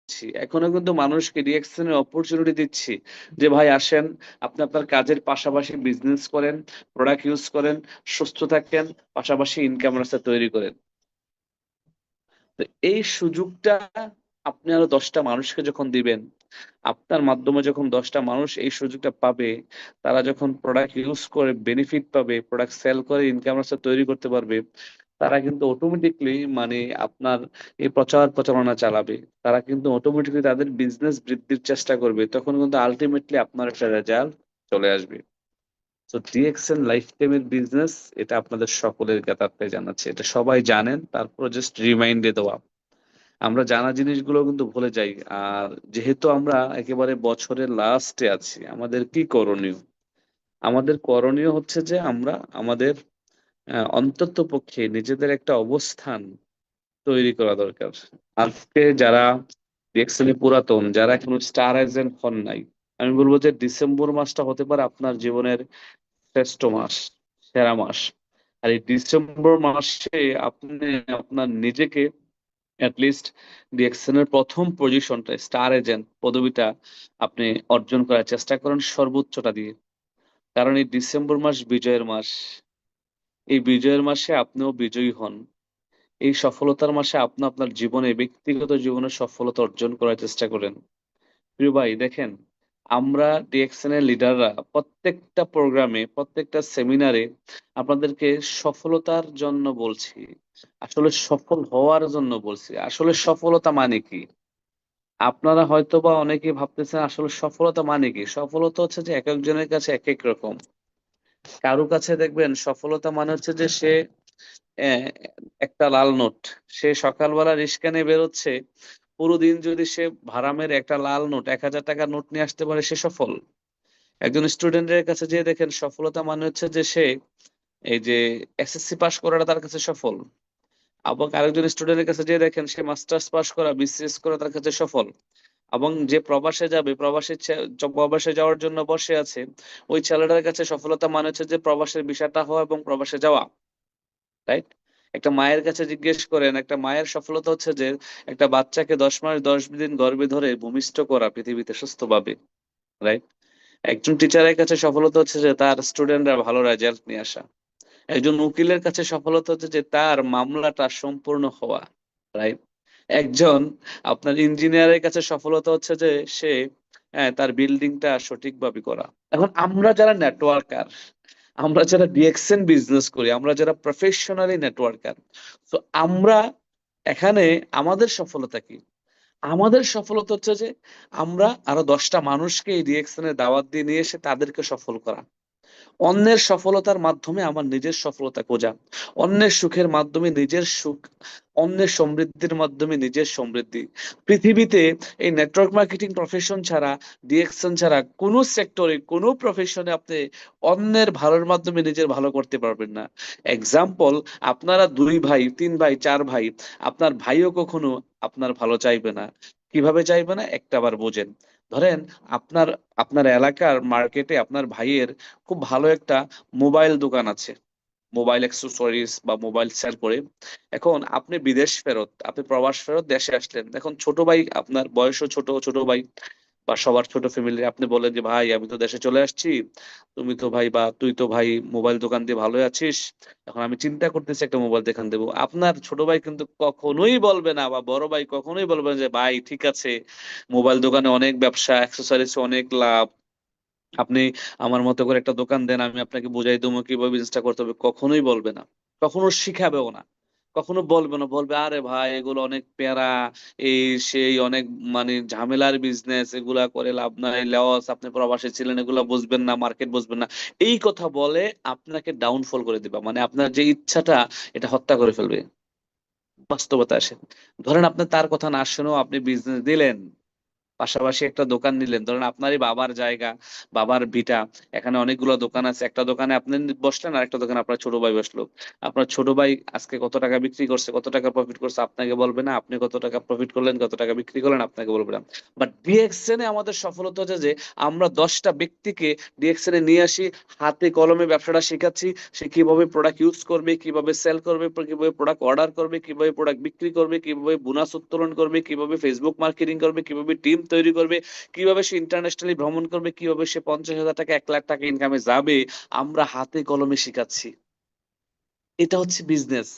দিচ্ছি, এখনো কিন্তু মানুষকে রিঅ্যাকশনের অপরচুনিটি দিচ্ছি যে ভাই আসেন, আপনি আপনার কাজের পাশাপাশি বিজনেস করেন, প্রোডাক্ট ইউজ করেন, সুস্থ থাকেন, পাশাপাশি ইনকাম রাস্তা তৈরি করেন। তো এই সুযোগটা আপনি আরো 10টা মানুষকে যখন দিবেন, আপনার মাধ্যমে যখন 10টা মানুষ এই সুযোগটা পাবে, তারা যখন প্রোডাক্ট ইউজ করে বেনিফিট পাবে, প্রোডাক্ট সেল করে ইনকাম রাস্তা তৈরি করতে পারবে, তারা কিন্তু অটোমেটিকলি মানে আপনার এই প্রচার প্রচারণা চালাবে। তারা কিন্তু অটোমেটিকলি তাদের বিজনেস বৃদ্ধির চেষ্টা করবে, তখন কিন্তু আলটিমেটলি আপনার একটা রেজাল্ট চলে আসবে। তো ডিএক্সএন লাইফ টাইমের বিজনেস, এটা আপনাদের সকলের জ্ঞাতার্থে জানাচ্ছে, এটা সবাই জানেন, তারপর জাস্ট রিমাইন্ডে দেওয়া। আমরা জানা জিনিসগুলো কিন্তু ভুলে যাই। আর যেহেতু আমরা একেবারে বছরের লাস্টে আছি, আমাদের কি করণীয়? আমাদের করণীয় হচ্ছে যে আমরা আমাদের অন্তত পক্ষে নিজেদের একটা অবস্থান তৈরি করা দরকার। আজকে যারা ডিএক্সএল পুরাতন, যারা এখনো স্টার এজেন্ট হন নাই, আমি বলবো যে ডিসেম্বর মাসটা হতে পারে আপনার জীবনের শ্রেষ্ঠ মাস, সেরা মাস। আর এই ডিসেম্বর মাসে আপনি আপনার নিজেকে অ্যাটলিস্ট ডিএক্সএন এর প্রথম পজিশনটা, স্টার এজেন্ট পদবিটা আপনি অর্জন করার চেষ্টা করেন সর্বোচ্চটা দিয়ে। কারণ এই ডিসেম্বর মাস বিজয়ের মাস। এই বিজয়ের মাসে আপনিও বিজয়ী হন। এই সফলতার মাসে আপনি আপনার জীবনে, ব্যক্তিগত জীবনে সফলতা অর্জন করার চেষ্টা করেন। প্রিয় ভাই দেখেন, আমরা ডিএক্সএন এর লিডাররা প্রত্যেকটা প্রোগ্রামে, প্রত্যেকটা সেমিনারে আপনাদেরকে সফলতার জন্য বলছি, আসলে সফল হওয়ার জন্য বলছি। আসলে সফলতা মানে কি? আপনারা হয়তোবা অনেকে ভাবতেছেন আসলে সফলতা মানে কি। সফলতা হচ্ছে যে এক একজনের কাছে এক এক রকম। কারো কাছে দেখবেন সফলতা মানে হচ্ছে যে সে আহ, একটা লাল নোট, সে সকালবেলা রিক্সা নিয়ে বেরোচ্ছে, পুরো দিন যদি সে ভাড়া মেরে একটা লাল নোট, 1,000 টাকার নোট নিয়ে আসতে পারে, সে সফল। একজন স্টুডেন্টের কাছে যে দেখেন সফলতা মানে হচ্ছে যে সে এই যে এসএসসি পাশ করাটা তার কাছে সফল। আবার আরেকজন স্টুডেন্টের কাছে যে দেখেন সে মাস্টার্স পাশ করা, বিসিএস করা তার কাছে সফল। এবং যে প্রবাসে যাবে, প্রবাসে যাওয়ার জন্য বসে আছে, ওই ছেলেটার কাছে সফলতা মানে হচ্ছে যে প্রবাসের ভিসাটা হওয়া এবং প্রবাসে যাওয়া। রাইট? একটা মায়ের কাছে জিজ্ঞেস করেন, একটা মায়ের সফলতা হচ্ছে যে একটা বাচ্চাকে 10 মাস 10 দিন গর্ভে ধরে ভূমিষ্ঠ করা পৃথিবীতে সুস্থভাবে। রাইট? একজন টিচারের কাছে সফলতা হচ্ছে যে তার স্টুডেন্টরা ভালো রেজাল্ট নিয়ে আসা। একজন উকিলের কাছে সফলতা হচ্ছে যে তার মামলাটা সম্পূর্ণ হওয়া। রাইট? একজন আপনার ইঞ্জিনিয়ারের কাছে সফলতা হচ্ছে যে সে তার বিল্ডিংটা সঠিকভাবে করা। এখন আমরা যারা নেটওয়ার্কার, আমরা যারা ডিএক্সএন বিজনেস করি, আমরা যারা প্রফেশনালি নেটওয়ার্কার, তো আমরা এখানে আমাদের সফলতা কি? আমাদের সফলতা হচ্ছে যে আমরা আরো 10টা মানুষকে এই ডিএক্সএন এর দাওয়াত দিয়ে নিয়ে এসে তাদেরকে সফল করা। অন্যের সফলতার মাধ্যমে আমার নিজের সফলতা খোঁজা, অন্যের সুখের মাধ্যমে নিজের সুখ, অন্যের সমৃদ্ধির মাধ্যমে নিজের সমৃদ্ধি। পৃথিবীতে এই নেটওয়ার্ক মার্কেটিং প্রফেশন ছাড়া, ডিএকশন ছাড়া কোনো সেক্টরে, কোনো প্রফেশনে আপনি অন্যের ভালোর মাধ্যমে নিজের ভালো করতে পারবেন না। এক্সাম্পল, আপনারা 2 ভাই, 3 ভাই, 4 ভাই, আপনার ভাইও কখনো আপনার ভালো চাইবে না। কিভাবে চাইবে না একটা বার বোঝেন। ধরেন আপনার আপনার এলাকার মার্কেটে আপনার ভাইয়ের খুব ভালো একটা মোবাইল দোকান আছে, মোবাইল অ্যাক্সেসরিজ বা মোবাইল সেল করে। এখন আপনি বিদেশ ফেরত, আপনি প্রবাস ফেরত দেশে আসলেন, এখন ছোট ভাই, আপনার বয়সও ছোট, ছোট ভাই বা সবার ছোট ফ্যামিলি, আপনি বলেন যে ভাই আমি তো দেশে চলে আসছি, তুমি তো ভাই বা তুই তো ভাই মোবাইল দোকান দিয়ে ভালোই আছিস, এখন আমি চিন্তা করতেছি একটা মোবাইল দোকান দেবো। আপনার ছোট ভাই কিন্তু কখনোই বলবে না, বা বড় ভাই কখনোই বলবে না যে ভাই ঠিক আছে, মোবাইল দোকানে অনেক ব্যবসা, অ্যাক্সেসরিজ অনেক লাভ, আপনি আমার মতো করে একটা দোকান দেন, আমি আপনাকে বুঝাই দেবো কিভাবে বিজনেসটা করতে হবে। কখনোই বলবে না, কখনো শিখাবেও না, কখনো বলবে না। বলবে আরে ভাই এগুলো অনেক প্যারা, এই সেই অনেক মানে ঝামেলার বিজনেস, এগুলা করে লাভ নাই, লস, আপনি প্রবাসী ছিলেন, এগুলা বুঝবেন না, মার্কেট বুঝবেন না। এই কথা বলে আপনাকে ডাউনফল করে দিবা, মানে আপনার যে ইচ্ছাটা এটা হত্যা করে ফেলবে। বাস্তবতা আসে, ধরেন আপনি তার কথা না শুনেও আপনি বিজনেস দিলেন, পাশাপাশি একটা দোকান নিলেন, ধরেন আপনারই বাবার জায়গা, বাবার ভিটা, এখানে অনেকগুলো দোকান আছে, একটা দোকানে আপনি বসলেন আর একটা দোকানে আপনার ছোট ভাই বসলো। আপনার ছোট ভাই আজকে কত টাকা বিক্রি করছে, কত টাকা প্রফিট করছে আপনাকে বলবে না, আপনি কত টাকা প্রফিট করলেন, কত টাকা বিক্রি করলেন আপনাকে বলবে না। বাট ডিএক্সএন এ আমাদের সফলতা হচ্ছে যে আমরা 10টা ব্যক্তিকে ডিএক্সএন এ নিয়ে আসি, হাতে কলমে ব্যবসাটা শেখাচ্ছি, সে কিভাবে প্রোডাক্ট ইউজ করবে, কিভাবে সেল করবে, কিভাবে প্রোডাক্ট অর্ডার করবে, কিভাবে প্রোডাক্ট বিক্রি করবে, কিভাবে বোনাস উত্তোলন করবে, কিভাবে ফেসবুক মার্কেটিং করবে, কিভাবে টিম তৈরি করবে, কিভাবে সে ইন্টারন্যাশনালি ভ্রমণ করবে, কিভাবে সে 50,000 টাকা 1 লাখ টাকা ইনকামে যাবে, আমরা হাতে কলমে শিখাচ্ছি। এটা হচ্ছে বিজনেস,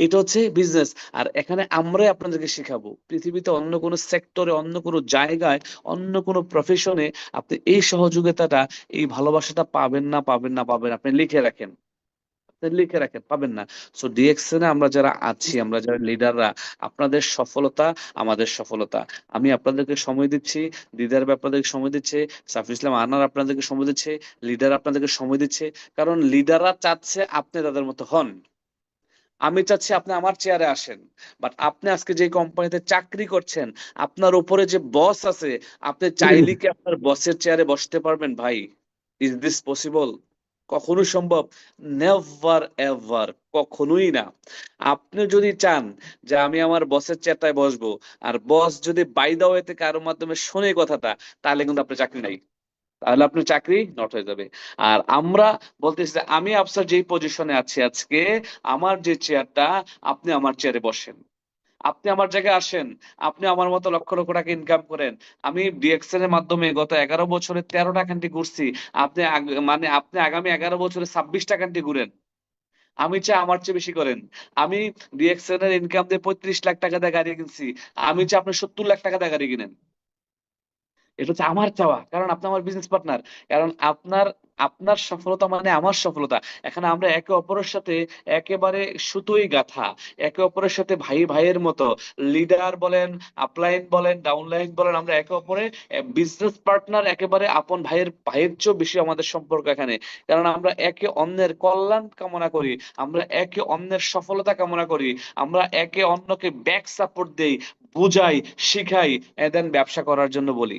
এটা হচ্ছে বিজনেস। আর এখানে আমরাই আপনাদেরকে শিখাবো। পৃথিবীতে অন্য কোনো সেক্টরে, অন্য কোনো জায়গায়, অন্য কোনো প্রফেশনে আপনি এই সহযোগিতাটা, এই ভালোবাসাটা পাবেন না, পাবেন না, পাবেন। আপনি লিখে রাখেন, আপনি লিখে রাখেন, পাবেন না। সো ডিএক্সএন এ আমরা যারা আছি, আমরা যারা লিডাররা, আপনাদের সফলতা আমাদের সফলতা। আমি আপনাদেরকে সময় দিচ্ছি, দিদার আপনাদেরকে সময় দিচ্ছে, সাফি ইসলাম আনার আপনাদেরকে সময় দিচ্ছে, লিডার আপনাদেরকে সময় দিচ্ছে। কারণ লিডাররা চাচ্ছে আপনি তাদের মতো হন। আমি চাচ্ছি আপনি আমার চেয়ারে আসেন। বাট আপনি আজকে যে কোম্পানিতে চাকরি করছেন, আপনার উপরে যে বস আছে, আপনি চাইলে কি আপনার বসের চেয়ারে বসতে পারবেন ভাই? Is this possible? কখনো সম্ভব? নেভার এভার, কখনোই না। আপনি যদি চান যে আমি আমার বসের চেয়ারটায় বসবো, আর বস যদি বাই দা ওয়ে থেকে কারোর মাধ্যমে শোনে কথাটা, তাহলে কিন্তু আপনার চাকরি নাই, তাহলে আপনার চাকরি নট হয়ে যাবে। আর আমরা বলতেছি যে আমি আফসার যেই পজিশনে আছি আজকে, আমার যে চেয়ারটা, আপনি আমার চেয়ারে বসেন, আপনি আমার জায়গায় আসেন, আপনি আমার মতো লক্ষ লক্ষ টাকা ইনকাম করেন। আমি ডিএক্সএল এর মাধ্যমে গত 11 বছরে 13টা কান্ট্রি ঘুরছি। আপনি মানে আপনি আগামী 11 বছরে 26টা কান্ট্রি ঘুরেন। আমি চাই আমার চেয়ে বেশি করেন। আমি ডিএক্সএল এর ইনকাম দিয়ে 35 লাখ টাকা দিয়ে গাড়ি কিনছি। আমি চাই আপনি 70 লাখ টাকা দিয়ে গাড়ি কিনেন। এটা হচ্ছে আমার চাওয়া, কারণ আপনি আমার বিজনেস পার্টনার। কারণ আপনার আপনার সফলতা মানে আমার সফলতা। এখানে আমরা একে অপরের সাথে একেবারে সুতোই গাঁথা, একে অপরের সাথে ভাই ভাইয়ের মতো। লিডার বলেন, আপলাইন বলেন, ডাউনলাইন বলেন, আমরা একে অপরের বিজনেস পার্টনার, একেবারে আপন ভাইয়ের ভাইয়ের চেয়েও বেশি আমাদের সম্পর্ক এখানে। কারণ আমরা একে অন্যের কল্যাণ কামনা করি, আমরা একে অন্যের সফলতা কামনা করি, আমরা একে অন্যকে ব্যাক সাপোর্ট দেই, বুঝাই, শিখাই, দেন ব্যবসা করার জন্য বলি।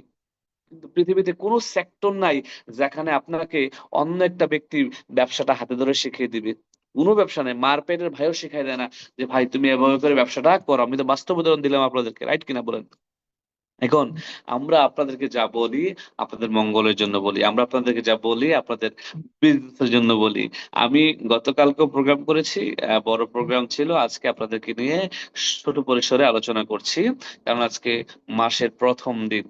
কিন্তু পৃথিবীতে কোনো সেক্টর নাই যেখানে আপনাকে অন্য একটা ব্যক্তি ব্যবসাটা হাতে ধরে শিখিয়ে দিবে। কোনো ব্যবসা নেই, মার্কেটের ভাইও শিখাই দেয় না যে ভাই তুমি এভাবে করে ব্যবসাটা করো। আমি তো বাস্তব উদাহরণ দিলাম আপনাদেরকে, রাইট কিনা বলেন? এখন আমরা আপনাদেরকে যা বলি আপনাদের মঙ্গলের জন্য বলি, আমরা আপনাদেরকে যা বলি আপনাদের বিজনেসের জন্য বলি। আমি গতকালকেও প্রোগ্রাম করেছি, বড় প্রোগ্রাম ছিল। আজকে আপনাদেরকে নিয়ে ছোট পরিসরে আলোচনা করছি, কারণ আজকে মাসের প্রথম দিন।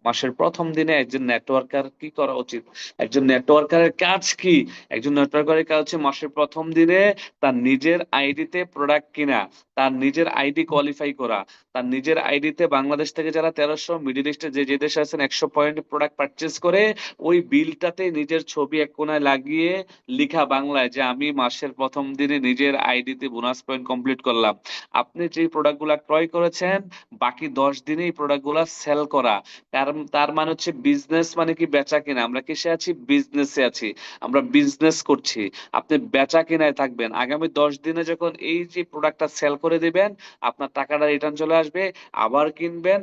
মাসের প্রথম দিনে একজন নেটওয়ার্কার কি করা উচিত, একজন নেটওয়ার্কারের কাজ কি? একজন নেটওয়ার্কারের কাজ হচ্ছে মাসের প্রথম দিনে তার নিজের আইডিতে প্রোডাক্ট কিনা, তার নিজের আইডি কোয়ালিফাই করা, তার নিজের আইডিতে বাংলাদেশ থেকে যারা 1300, মিডিল ইস্টে যে যে দেশে আছেন 100 পয়েন্ট প্রোডাক্ট পারচেজ করে, ওই বিলটাতে নিজের ছবি এক কোনায় লাগিয়ে লিখা বাংলায় যে আমি মাসের প্রথম দিনে নিজের আইডিতে বোনাস পয়েন্ট কমপ্লিট করলাম। আপনি যে প্রোডাক্টগুলা ক্রয় করেছেন, বাকি 10 দিনে এই প্রোডাক্টগুলা সেল করা। কারণ তার মানে হচ্ছে বিজনেস মানে কি বেচা কিনা? আমরা কিসে আছি? বিজনেসে আছি, আমরা বিজনেস করছি। আপনি বেচা কিনায় থাকবেন। আগামী 10 দিনে যখন এই যে প্রোডাক্টটা সেল করে দিবেন, আপনার টাকাটা রিটার্ন চলে আসবে, আবার কিনবেন,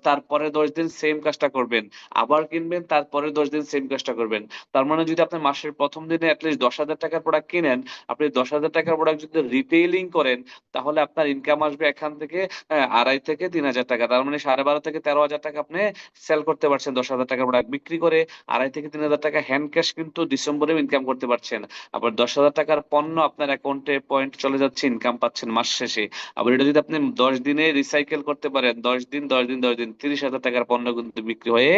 তারপরে 10 দিন সেম কাজটা করবেন, আবার কিনবেন, তারপরে 10 দিন সেম কাজটা করবেন। তার মানে যদি আপনি মাসের প্রথম দিনে অ্যাটলিস্ট 10,000 টাকার প্রোডাক্ট কিনেন, আপনি 10,000 টাকার প্রোডাক্ট যদি রিটেইলিং করেন, তাহলে আপনার ইনকাম আসবে এখান থেকে 2,500 থেকে 3,000 টাকা। তার মানে 12,500 থেকে 13,000 টাকা আপনি সেল করতে পারছেন 10,000 টাকার প্রোডাক্ট বিক্রি করে। 2,500 থেকে 3,000 টাকা হ্যান্ড ক্যাশ কিন্তু ডিসেম্বরেও ইনকাম করতে পারছেন। আবার 10,000 টাকার পণ্য আপনার অ্যাকাউন্টে পয়েন্ট চলে যাচ্ছে, ইনকাম পাচ্ছেন মাস শেষে। আবার এটা যদি আপনি 10 দিনে রিসাইকেল করতে পারেন, 10 দিন 10 দিন 10 দিন, 30,000 টাকার পণ্য কিন্তু বিক্রি হয়ে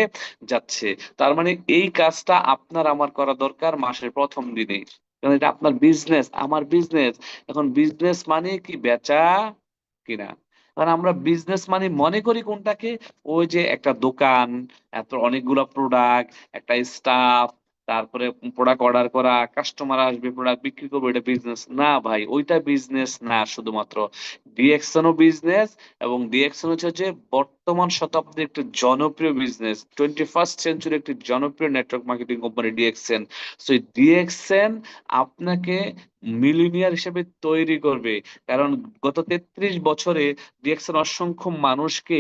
যাচ্ছে। তার মানে এই কাজটা আপনার আমার করা দরকার মাসের প্রথম দিনে, কারণ এটা আপনার বিজনেস, আমার বিজনেস। এখন বিজনেস মানে কি? বেচা কিনা। কারণ আমরা বিজনেস মানে মনে করি কোনটাকে? ওই যে একটা দোকান, এত অনেকগুলো প্রোডাক্ট, একটা স্টাফ, তারপরে প্রোডাক্ট অর্ডার করা, কাস্টমার আসবে, প্রোডাক্ট বিক্রি করবো, এটা বিজনেস না ভাই, ওইটা বিজনেস না শুধুমাত্র। ডিএক্সএনও বিজনেস, এবং ডিএক্সএন হচ্ছে বর্তমান শতাব্দীর একটি জনপ্রিয় বিজনেস, 21st সেঞ্চুরি একটি জনপ্রিয় network marketing company DXN. So DXN আপনাকে মিলিনিয়ার হিসেবে তৈরি করবে, কারণ গত 33 বছরে ডিএক্সএন অসংখ্য মানুষকে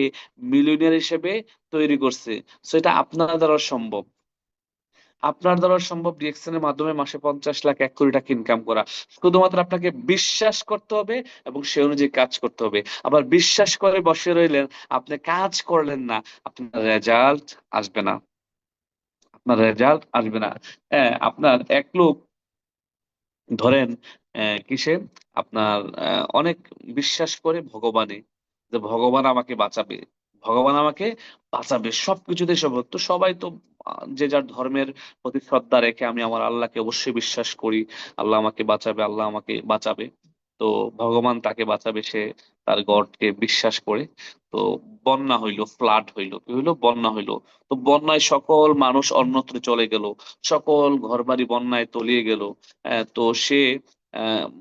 মিলিয়নিয়ার হিসেবে তৈরি করছে। সো এটা আপনার দ্বারা সম্ভব, আপনার দ্বারা সম্ভব ডিএক্সএন এর মাধ্যমে মাসে 50 লাখ 1 কোটি টাকা ইনকাম করা। শুধুমাত্র আপনাকে বিশ্বাস করতে হবে এবং সে অনুযায়ী কাজ করতে হবে। আবার বিশ্বাস করে বসে রইলেন, আপনি কাজ করলেন না, আপনার রেজাল্ট আসবে না, আপনার রেজাল্ট আসবে না। হ্যাঁ, আপনার এক লোক ধরেন কিসে আপনার অনেক বিশ্বাস করে ভগবানে, যে ভগবান আমাকে বাঁচাবে, ভগবান আমাকে বাঁচাবে সবকিছুতে। সব তো সবাই তো যে যার ধর্মের প্রতি শ্রদ্ধা রেখে, আমি আমার আল্লাহকে অবশ্যই বিশ্বাস করি, আল্লাহ আমাকে বাঁচাবে, আল্লাহ আমাকে বাঁচাবে, তো ভগবান তাকে বাঁচাবে, সে তার গডকে বিশ্বাস করে। তো বন্যা হইলো, ফ্লাড হইলো, কি হইলো, বন্যা হইলো। তো বন্যায় সকল মানুষ অন্যত্র চলে গেল, সকল ঘরবাড়ি বন্যায় তলিয়ে গেল। তো সে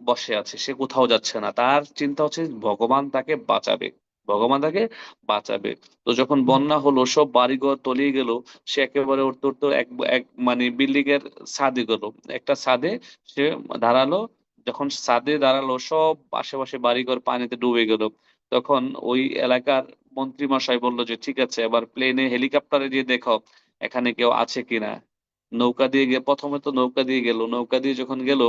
বসে আছে, সে কোথাও যাচ্ছে না, তার চিন্তা হচ্ছে ভগবান তাকে বাঁচাবে, ভগবান তাকে বাঁচাবে। তো যখন বন্যা হলো, সব বাড়িঘর তলিয়ে গেল, সে একেবারে উঠতে উঠতে এক এক মানে বিল্ডিং এর ছাদে গেল, একটা ছাদে সে দাঁড়ালো। যখন ছাদে দাঁড়ালো, সব আশেপাশে বাড়িঘর পানিতে ডুবে গেল। তখন ওই এলাকার মন্ত্রী মশাই বললো যে ঠিক আছে, এবার প্লেনে হেলিকপ্টারে দিয়ে দেখো এখানে কেউ আছে কিনা। নৌকা দিয়ে গিয়ে, প্রথমে তো নৌকা দিয়ে গেল, নৌকা দিয়ে যখন গেল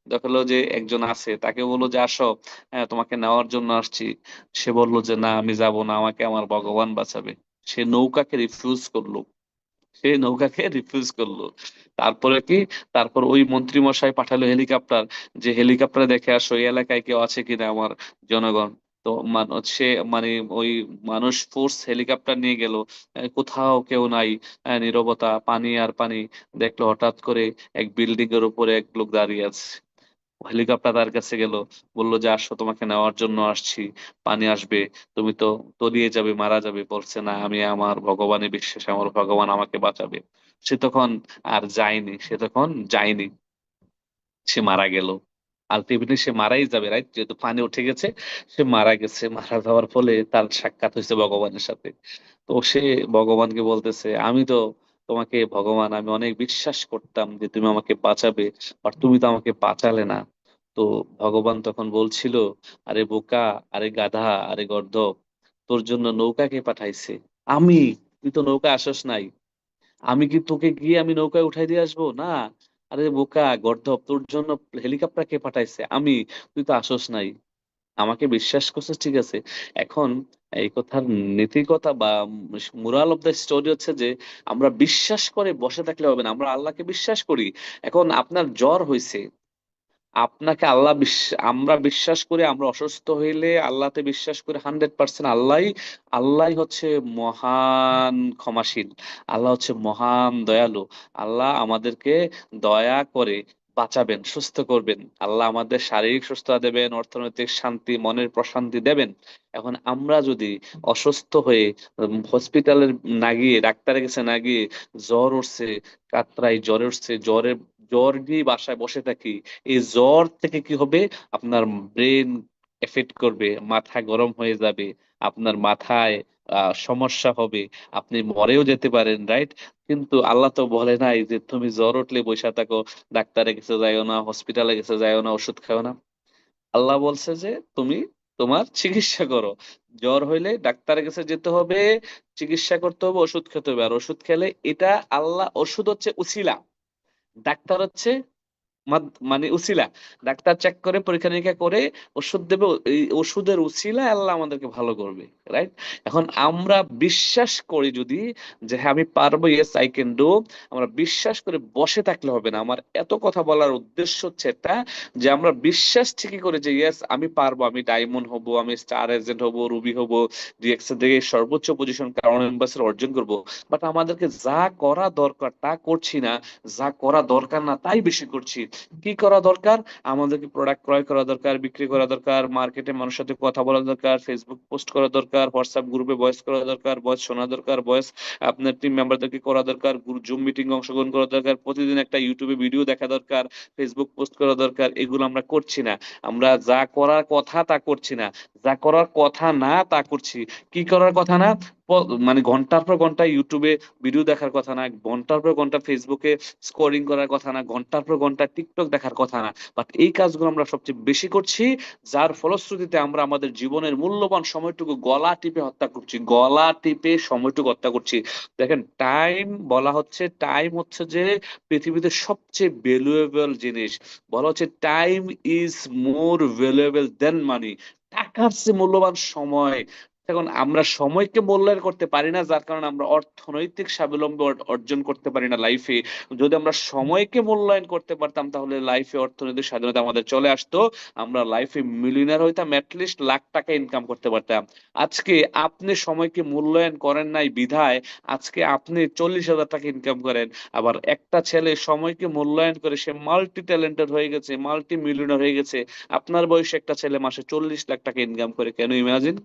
দেখলো যে একজন আছে, তাকে বললো যে আসো, হ্যাঁ তোমাকে নেওয়ার জন্য আসছি। সে বললো যে না, আমি যাব না, আমাকে আমার ভগবান বাঁচাবে। সে নৌকাকে রিফিউজ করলো, সে নৌকাকে রিফিউজ করলো। তারপরে কি, তারপর ওই মন্ত্রী মশাই পাঠালো হেলিকপ্টার, যে হেলিকপ্টারে দেখে আসো এই এলাকায় কেউ আছে কিনা আমার জনগণ। তো সে মানে ওই মানুষ ফোর্স হেলিকপ্টার নিয়ে গেল, কোথাও কেউ নাই, নীরবতা, পানি আর পানি। দেখলো হঠাৎ করে এক বিল্ডিং এর উপরে এক লোক দাঁড়িয়ে আছে। হেলিকপ্টার তার কাছে গেল, বললো যে আসো, তোমাকে নেওয়ার জন্য আসছি, পানি আসবে, তুমি তো তলিয়ে যাবে, মারা যাবে। বলছে না, আমি আমার ভগবানে বিশ্বাস, আমার ভগবান আমাকে বাঁচাবে। সে তখন আর যায়নি, সে তখন যায়নি, সে মারা গেল। আলটিমেটলি সে মারাই যাবে, রাইট, যেহেতু পানি উঠে গেছে, সে মারা গেছে। মারা যাওয়ার ফলে তার সাক্ষাৎ হয়েছে ভগবানের সাথে। তো সে ভগবানকে বলতেছে, আমি তো তোমাকে ভগবান, আমি অনেক বিশ্বাস করতাম যে তুমি আমাকে বাঁচাবে, আর তুমি তো আমাকে বাঁচালে না। তো ভগবান তখন বলছিল, আরে বোকা, আরে গাধা, আরে গর্দভ, তোর জন্য নৌকা কে পাঠাইছে? আমি। তুই তো নৌকা আসস নাই, আমি কি তোকে গিয়ে আমি নৌকায় উঠাই দিয়ে আসবো না? আরে বোকা গর্দভ, তোর জন্য হেলিকপ্টার কে পাঠাইছে? আমি। তুই তো আসস নাই, আমাকে বিশ্বাস করছিস, ঠিক আছে। এখন এই কথার নীতিকথা বা মোরাল অফ দ্য স্টোরি হচ্ছে যে আমরা বিশ্বাস করে বসে থাকলে হবে না, আমরা আল্লাহকে বিশ্বাস করি। এখন আপনার জ্বর হয়েছে, আপনাকে আল্লাহ আমরা বিশ্বাস করি, আমরা অসুস্থ হইলে আল্লাহতে বিশ্বাস করি 100%। আল্লাহ, আল্লাহ হচ্ছে মহান ক্ষমাশীল, আল্লাহ হচ্ছে মহান দয়ালু। আল্লাহ আমাদেরকে দয়া করে বাঁচাবেন, সুস্থ করবেন। আল্লাহ আমাদের শারীরিক সুস্থতা দেবেন, অর্থনৈতিক শান্তি, মনের প্রশান্তি দেবেন। এখন আমরা যদি অসুস্থ হয়ে হসপিটালের না গিয়ে, ডাক্তারের কাছে না গিয়ে, জ্বর উঠছে, কাতরাই জ্বরে উঠছে, জ্বর দিয়ে বাসায় বসে থাকি, এই জ্বর থেকে কি হবে, আপনার ব্রেন এফেক্ট করবে, মাথা গরম হয়ে যাবে, আপনার মাথায় সমস্যা হবে, আপনি মরেও যেতে পারেন, রাইট। কিন্তু আল্লাহ তো বলে নাই যে তুমি জ্বর উঠলে বসে থাকো, ডাক্তারের কাছে যাইও না, হসপিটালে কাছে যাইও না, ওষুধ খাও না। আল্লাহ বলছে যে তুমি তোমার চিকিৎসা করো। জ্বর হইলে ডাক্তারের কাছে যেতে হবে, চিকিৎসা করতে হবে, ওষুধ খেতে হবে। আর ওষুধ খেলে এটা আল্লাহ, ওষুধ হচ্ছে উছিলা, ডাক্তার হচ্ছে মানে উছিলা। ডাক্তার চেক করে, পরীক্ষা নিরীক্ষা করে ওষুধ দেবে, এই ওষুধের উছিলায় আল্লাহ আমাদেরকে ভালো করবে, রাইট। এখন আমরা বিশ্বাস করি যদি, যে হ্যাঁ আমি পারবো, ইয়েস আই ক্যান ডু, আমরা বিশ্বাস করে বসে থাকলে হবে না। আমার এত কথা বলার উদ্দেশ্য হচ্ছে এটা, যে আমরা বিশ্বাস ঠিকই করে যে ইয়েস আমি পারবো, আমি ডায়মন্ড হব, আমি স্টার এজেন্ট হব, রুবি হব, ডিএক্সএ থেকে সর্বোচ্চ পজিশন কারণ এম্বাসেডর অর্জন করব। বাট আমাদেরকে যা করা দরকার তা করছি না, যা করা দরকার না তাই বেশি করছি। কি করা দরকার? আমাদেরকে প্রোডাক্ট ক্রয় করা দরকার, বিক্রি করা দরকার, মার্কেটে মানুষের সাথে কথা বলা দরকার, ফেসবুক পোস্ট করা দরকার, হোয়াটসঅ্যাপ গ্রুপে ভয়েস করা দরকার, ভয়েস শোনা দরকার, ভয়েস আপনার টিম মেম্বারদেরকে করা দরকার, জুম মিটিং অংশগ্রহণ করা দরকার, প্রতিদিন একটা ইউটিউবে ভিডিও দেখা দরকার, ফেসবুক পোস্ট করা দরকার। এগুলো আমরা করছি না। আমরা যা করার কথা তা করছি না, যা করার কথা না তা করছি। কি করার কথা না? মানে ঘন্টার পর ঘন্টা ইউটিউবে ভিডিও দেখার কথা না, ঘন্টার পর ঘন্টা ফেসবুকে স্ক্রলিং করার কথা না, ঘন্টার পর ঘন্টা টিকটক দেখার কথা না। বাট এই কাজগুলো আমরা সবচেয়ে বেশি করছি, যার ফলশ্রুতিতে আমরা আমাদের জীবনের মূল্যবান সময়টুকু গলা টিপে হত্যা করছি, গলা টিপে সময়টুকু হত্যা করছি। দেখেন, টাইম বলা হচ্ছে, টাইম হচ্ছে যে পৃথিবীতে সবচেয়ে ভ্যালুয়েবল জিনিস। বলা হচ্ছে time is more valuable than money. টাকার চেয়ে মূল্যবান সময়। এখন আমরা সময়কে মূল্যায়ন করতে পারি না, যার কারণে আমরা অর্থনৈতিক স্বাবলম্বী অর্জন করতে পারি না লাইফে। যদি আমরা সময়কে মূল্যায়ন করতে পারতাম, তাহলে লাইফে অর্থনৈতিক স্বাধীনতা আমাদের চলে আসতো। আমরা লাইফে মিলিয়নার হইতাম, অ্যাটলিস্ট লাখ টাকা ইনকাম করতে পারতাম। আজকে আপনি সময়কে মূল্যায়ন করেন নাই বিধায় আজকে আপনি 40,000 টাকা ইনকাম করেন। আবার একটা ছেলে সময়কে মূল্যায়ন করে সে মাল্টি ট্যালেন্টেড হয়ে গেছে, মাল্টি মিলিয়নার হয়ে গেছে। আপনার বয়সে একটা ছেলে মাসে 40 লাখ টাকা ইনকাম করে, কেন ইমাজিন?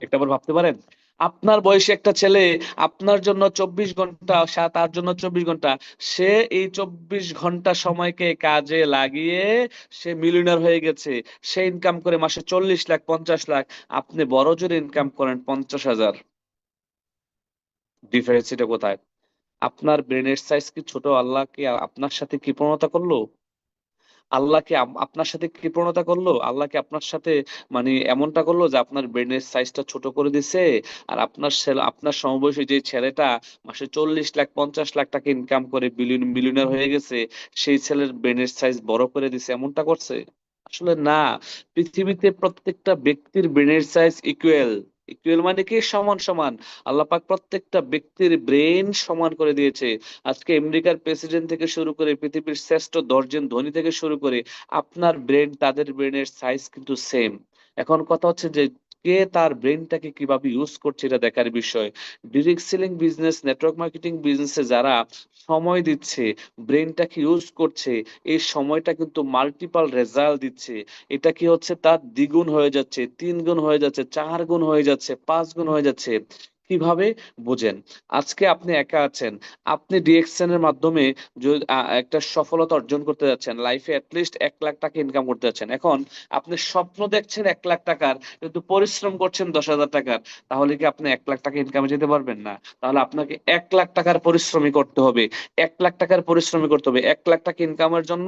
একটা বার ভাবতে পারেন? আপনার বয়সী একটা ছেলে আপনার জন্য 24 ঘন্টা, তার জন্য 24 ঘন্টা, সে এই 24 ঘন্টা সময়কে কাজে লাগিয়ে সে মিলিয়নার হয়ে গেছে। সে ইনকাম করে মাসে 40 লাখ, 50 লাখ। আপনি বড় জোরে ইনকাম করেন 50,000। ডিফারেন্সিটা কোথায়? আপনার ব্রেনের সাইজ কি ছোট? আল্লাহ কি আপনার সাথে কৃপণতা করলো? আল্লাহ কি আপনার সাথে কৃপণতা করলো? আল্লাহ কি আপনার সাথে মানে এমনটা করলো যে আপনার ব্রেনের সাইজটা ছোট করে দিছে? আর আপনার ছেলে, আপনার সমবয়সী যে ছেলেটা মাসে 40 লাখ, 50 লাখ টাকা ইনকাম করে মিলিয়নার হয়ে গেছে, সেই ছেলের ব্রেনের সাইজ বড় করে দিছে, এমনটা করছে? আসলে না। পৃথিবীতে প্রত্যেকটা ব্যক্তির ব্রেনের সাইজ ইকুয়াল। ইকুয়াল মানে কি? সমান সমান। আল্লাহ পাক প্রত্যেকটা ব্যক্তির ব্রেন সমান করে দিয়েছে। আজকে আমেরিকার প্রেসিডেন্ট থেকে শুরু করে পৃথিবীর শ্রেষ্ঠ 10 জন ধনী থেকে শুরু করে আপনার ব্রেন, তাদের ব্রেনের সাইজ কিন্তু সেম। এখন কথা হচ্ছে যে কে তার ব্রেনটাকে কিভাবে ইউজ করছে, এটা দেখার বিষয়। Direct selling business, network marketing বিজনেসে যারা সময় দিচ্ছে, ব্রেনটাকে ইউজ করছে, এই সময়টা কিন্তু মাল্টিপল রেজাল্ট দিচ্ছে। এটা কি হচ্ছে? তার দ্বিগুণ হয়ে যাচ্ছে, 3 গুণ হয়ে যাচ্ছে, 4 গুণ হয়ে যাচ্ছে, 5 গুণ হয়ে যাচ্ছে। কিভাবে? বুঝেন। আজকে আপনি একা আছেন, আপনি ডিএক্সএন এর মাধ্যমে একটা সফলতা অর্জন করতে যাচ্ছেন, লাইফে অ্যাটলিস্ট 1 লাখ টাকা ইনকাম করতে যাচ্ছেন। এখন আপনি স্বপ্ন দেখছেন 1 লাখ টাকার, কিন্তু পরিশ্রম করছেন 10,000 টাকার। তাহলে কি আপনি 1 লাখ টাকা ইনকামে যেতে পারবেন না? তাহলে আপনাকে 1 লাখ টাকার পরিশ্রমী করতে হবে। 1 লাখ টাকার পরিশ্রমী করতে হবে। 1 লাখ টাকা ইনকামের জন্য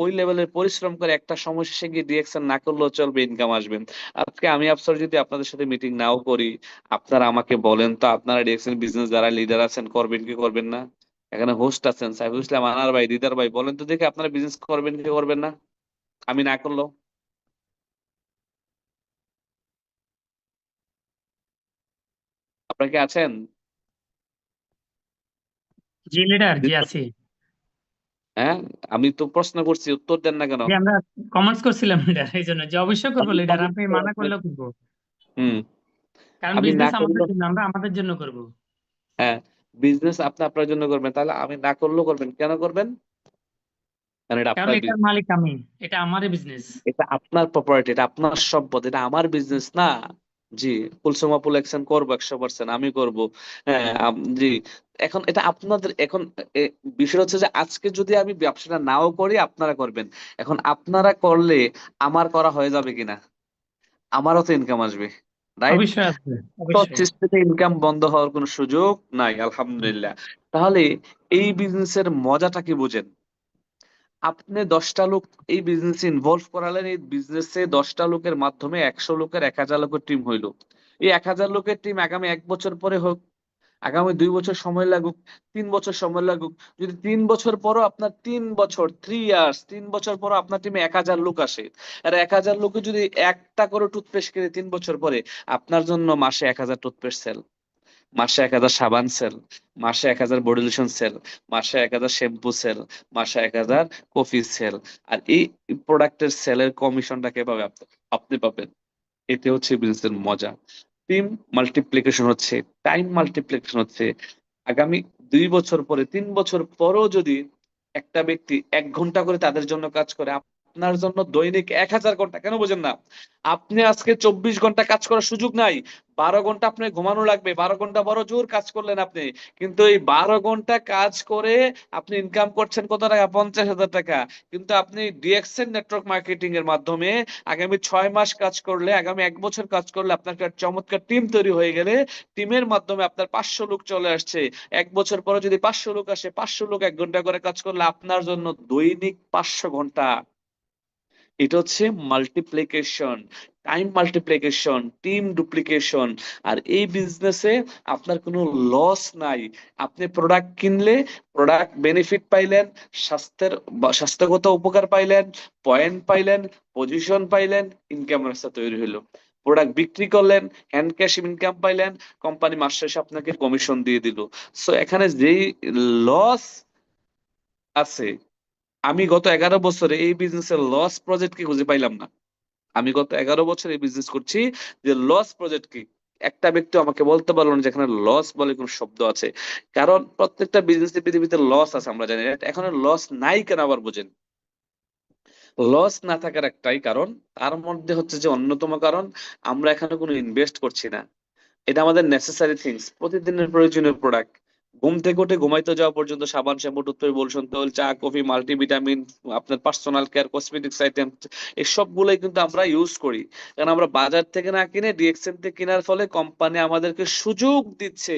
ওই লেভেলের পরিশ্রম করে একটা সময় শেষে গিয়ে ডিএক্সএন না করলেও চলবে, ইনকাম আসবে। আজকে আমি আফসর যদি আপনাদের সাথে মিটিং নাও করি, আপনারা আমাকে বলেন তো, আপনারা ডিরেকশন বিজনেস যারা লিডার আছেন, করবেন কি করবেন না? এখানে হোস্ট আছেন সাইফুল ইসলাম, আনার ভাই, দিদার ভাই, বলেন তো দেখি আপনারা বিজনেস করবেন কি করবেন না? আমি না করলো? আপনারা কি আছেন? জি লিডার, জি দিদার- আছি। হ্যাঁ, আমি তো প্রশ্ন করছি, উত্তর দেন না কেন? জি আমরা কমার্স করছিলাম লিডার, এই জন্য যে অবশ্যই করবো আমি লিডার, comment আপনি করে মানা করলেও করবো। হুম। কারণ আমি না বিজনেস আমাদের করলো, জন্য, আমরা আমাদের জন্য করব। হ্যাঁ, বিজনেস আপনি আপনার জন্য করবেন, তাহলে আমি না করলেও করবেন, কেন করবেন? কারণ এটা কারণ আপনার এটার business। মালিক আমি, এটা আমারই বিজনেস। এটা আপনার প্রপার্টি, এটা আপনার সম্পদ, এটা আমার বিজনেস না। জি, কুলসুম আপু লেখছেন করবো, 100% আমি করব। হ্যাঁ, জি। এখন এটা আপনাদের, এখন এ, বিষয় হচ্ছে যে আজকে যদি আমি ব্যবসাটা নাও করি, আপনারা করবেন। এখন আপনারা করলে আমার করা হয়ে যাবে কিনা? আমারও তো ইনকাম আসবে, রাইট? অবশ্যই আছে, অবশ্যই। থেকে ইনকাম বন্ধ হওয়ার কোনো সুযোগ নাই, আলহামদুলিল্লাহ। তাহলে এই বিজনেসের মজাটা কি বুঝেন? আপনি 10টা লোক এই বিজনেসে ইনভলভ করালেন, এই বিজনেসে 10টা লোকের মাধ্যমে 100 লোকের, 1,000 লোকের টিম হইলো। এই 1,000 লোকের টিম আগামী 1 বছর পরে হোক, আগামী 2 বছর সময় লাগুক, 3 বছর সময় লাগুক, যদি 3 বছর পরও আপনার 3 বছর, 3 ইয়ার্স, 3 বছর পরও আপনার টিমে 1,000 লোক আসে, আর 1,000 লোকে যদি একটা করে টুথপেস্ট কিনে 3 বছর পরে, আপনার জন্য মাসে 1,000 টুথপেস্ট সেল, মাসে 1,000 সাবান সেল, মাসে 1,000 বডি লোশন সেল, মাসে 1,000 শ্যাম্পু সেল, মাসে 1,000 কফি সেল। আর এই প্রোডাক্টের সেলের কমিশনটা কে পাবে? আপনি পাবেন। এতে হচ্ছে বিজনেসের মজা। টিম মাল্টিপ্লিকেশন হচ্ছে, টাইম মাল্টিপ্লিকেশন হচ্ছে। আগামী 2 বছর পরে, 3 বছর পরেও যদি একটা ব্যক্তি 1 ঘন্টা করে তাদের জন্য কাজ করে, আপনার জন্য দৈনিক 1000 ঘন্টা, কেন বোঝেন না? আপনি আজকে 24 ঘন্টা কাজ করার সুযোগ নাই, 12 ঘন্টা আপনার ঘুমানো লাগবে, 12 ঘন্টা বড় জোর কাজ করলেন আপনি, কিন্তু এই 12 ঘন্টা কাজ করে আপনি ইনকাম করছেন কত টাকা? 50,000 টাকা। কিন্তু আপনি ডিএক্সএন নেটওয়ার্ক মার্কেটিং এর মাধ্যমে আগামী 6 মাস কাজ করলে, আগামী 1 বছর কাজ করলে, আপনার একটা চমৎকার টিম তৈরি হয়ে গেলে, টিমের মাধ্যমে আপনার 500 লোক চলে আসছে, 1 বছর পরে যদি 500 লোক আসে, 500 লোক 1 ঘন্টা করে কাজ করলে আপনার জন্য দৈনিক 500 ঘন্টা। এটা হচ্ছে multiplication, time multiplication, team duplication. আর এই বিজনেসে আপনার কোনো লস নাই। আপনি প্রোডাক্ট কিনলে প্রোডাক্ট বেনিফিট পাইলেন, স্বাস্থ্যগত উপকার পাইলেন, পয়েন্ট পাইলেন, পজিশন পাইলেন, ইনকাম রাস্তা তৈরি হলো। প্রোডাক্ট বিক্রি করলেন, হ্যান্ড ক্যাশ ইনকাম পাইলেন, কোম্পানি মাস শেষে আপনাকে কমিশন দিয়ে দিল। সো এখানে যেই লস আছে, আমি গত 11 বছরে এই বিজনেসের লস প্রজেক্ট কি খুঁজে পাইলাম না। আমি গত 11 বছর এই বিজনেস করছি, যে লস প্রজেক্ট কি একটা ব্যক্তি আমাকে বলতে পারলো না যেখানে লস বলে কোন শব্দ আছে। কারণ প্রত্যেকটা বিজনেস পৃথিবীতে লস আছে, আমরা জানি। এখন লস নাই কেন আবার বুঝেন? লস না থাকার একটাই কারণ, তার মধ্যে হচ্ছে যে অন্যতম কারণ, আমরা এখানে কোনো ইনভেস্ট করছি না। এটা আমাদের নেসেসারি থিংস, প্রতিদিনের প্রয়োজনীয় প্রোডাক্ট। ঘুম থেকে উঠে ঘুমাইতে যাওয়া পর্যন্ত সাবান, শ্যাম্পু, টুথপেস্ট, লোশন, তেল, চা, কফি, মাল্টিভিটামিন, আপনার পার্সোনাল কেয়ার, কসমেটিক্স আইটেম, এসব গুলাই কিন্তু আমরা ইউজ করি। কারণ আমরা বাজার থেকে না কিনে ডিএক্সএন থেকে কেনার ফলে কোম্পানি আমাদেরকে সুযোগ দিচ্ছে।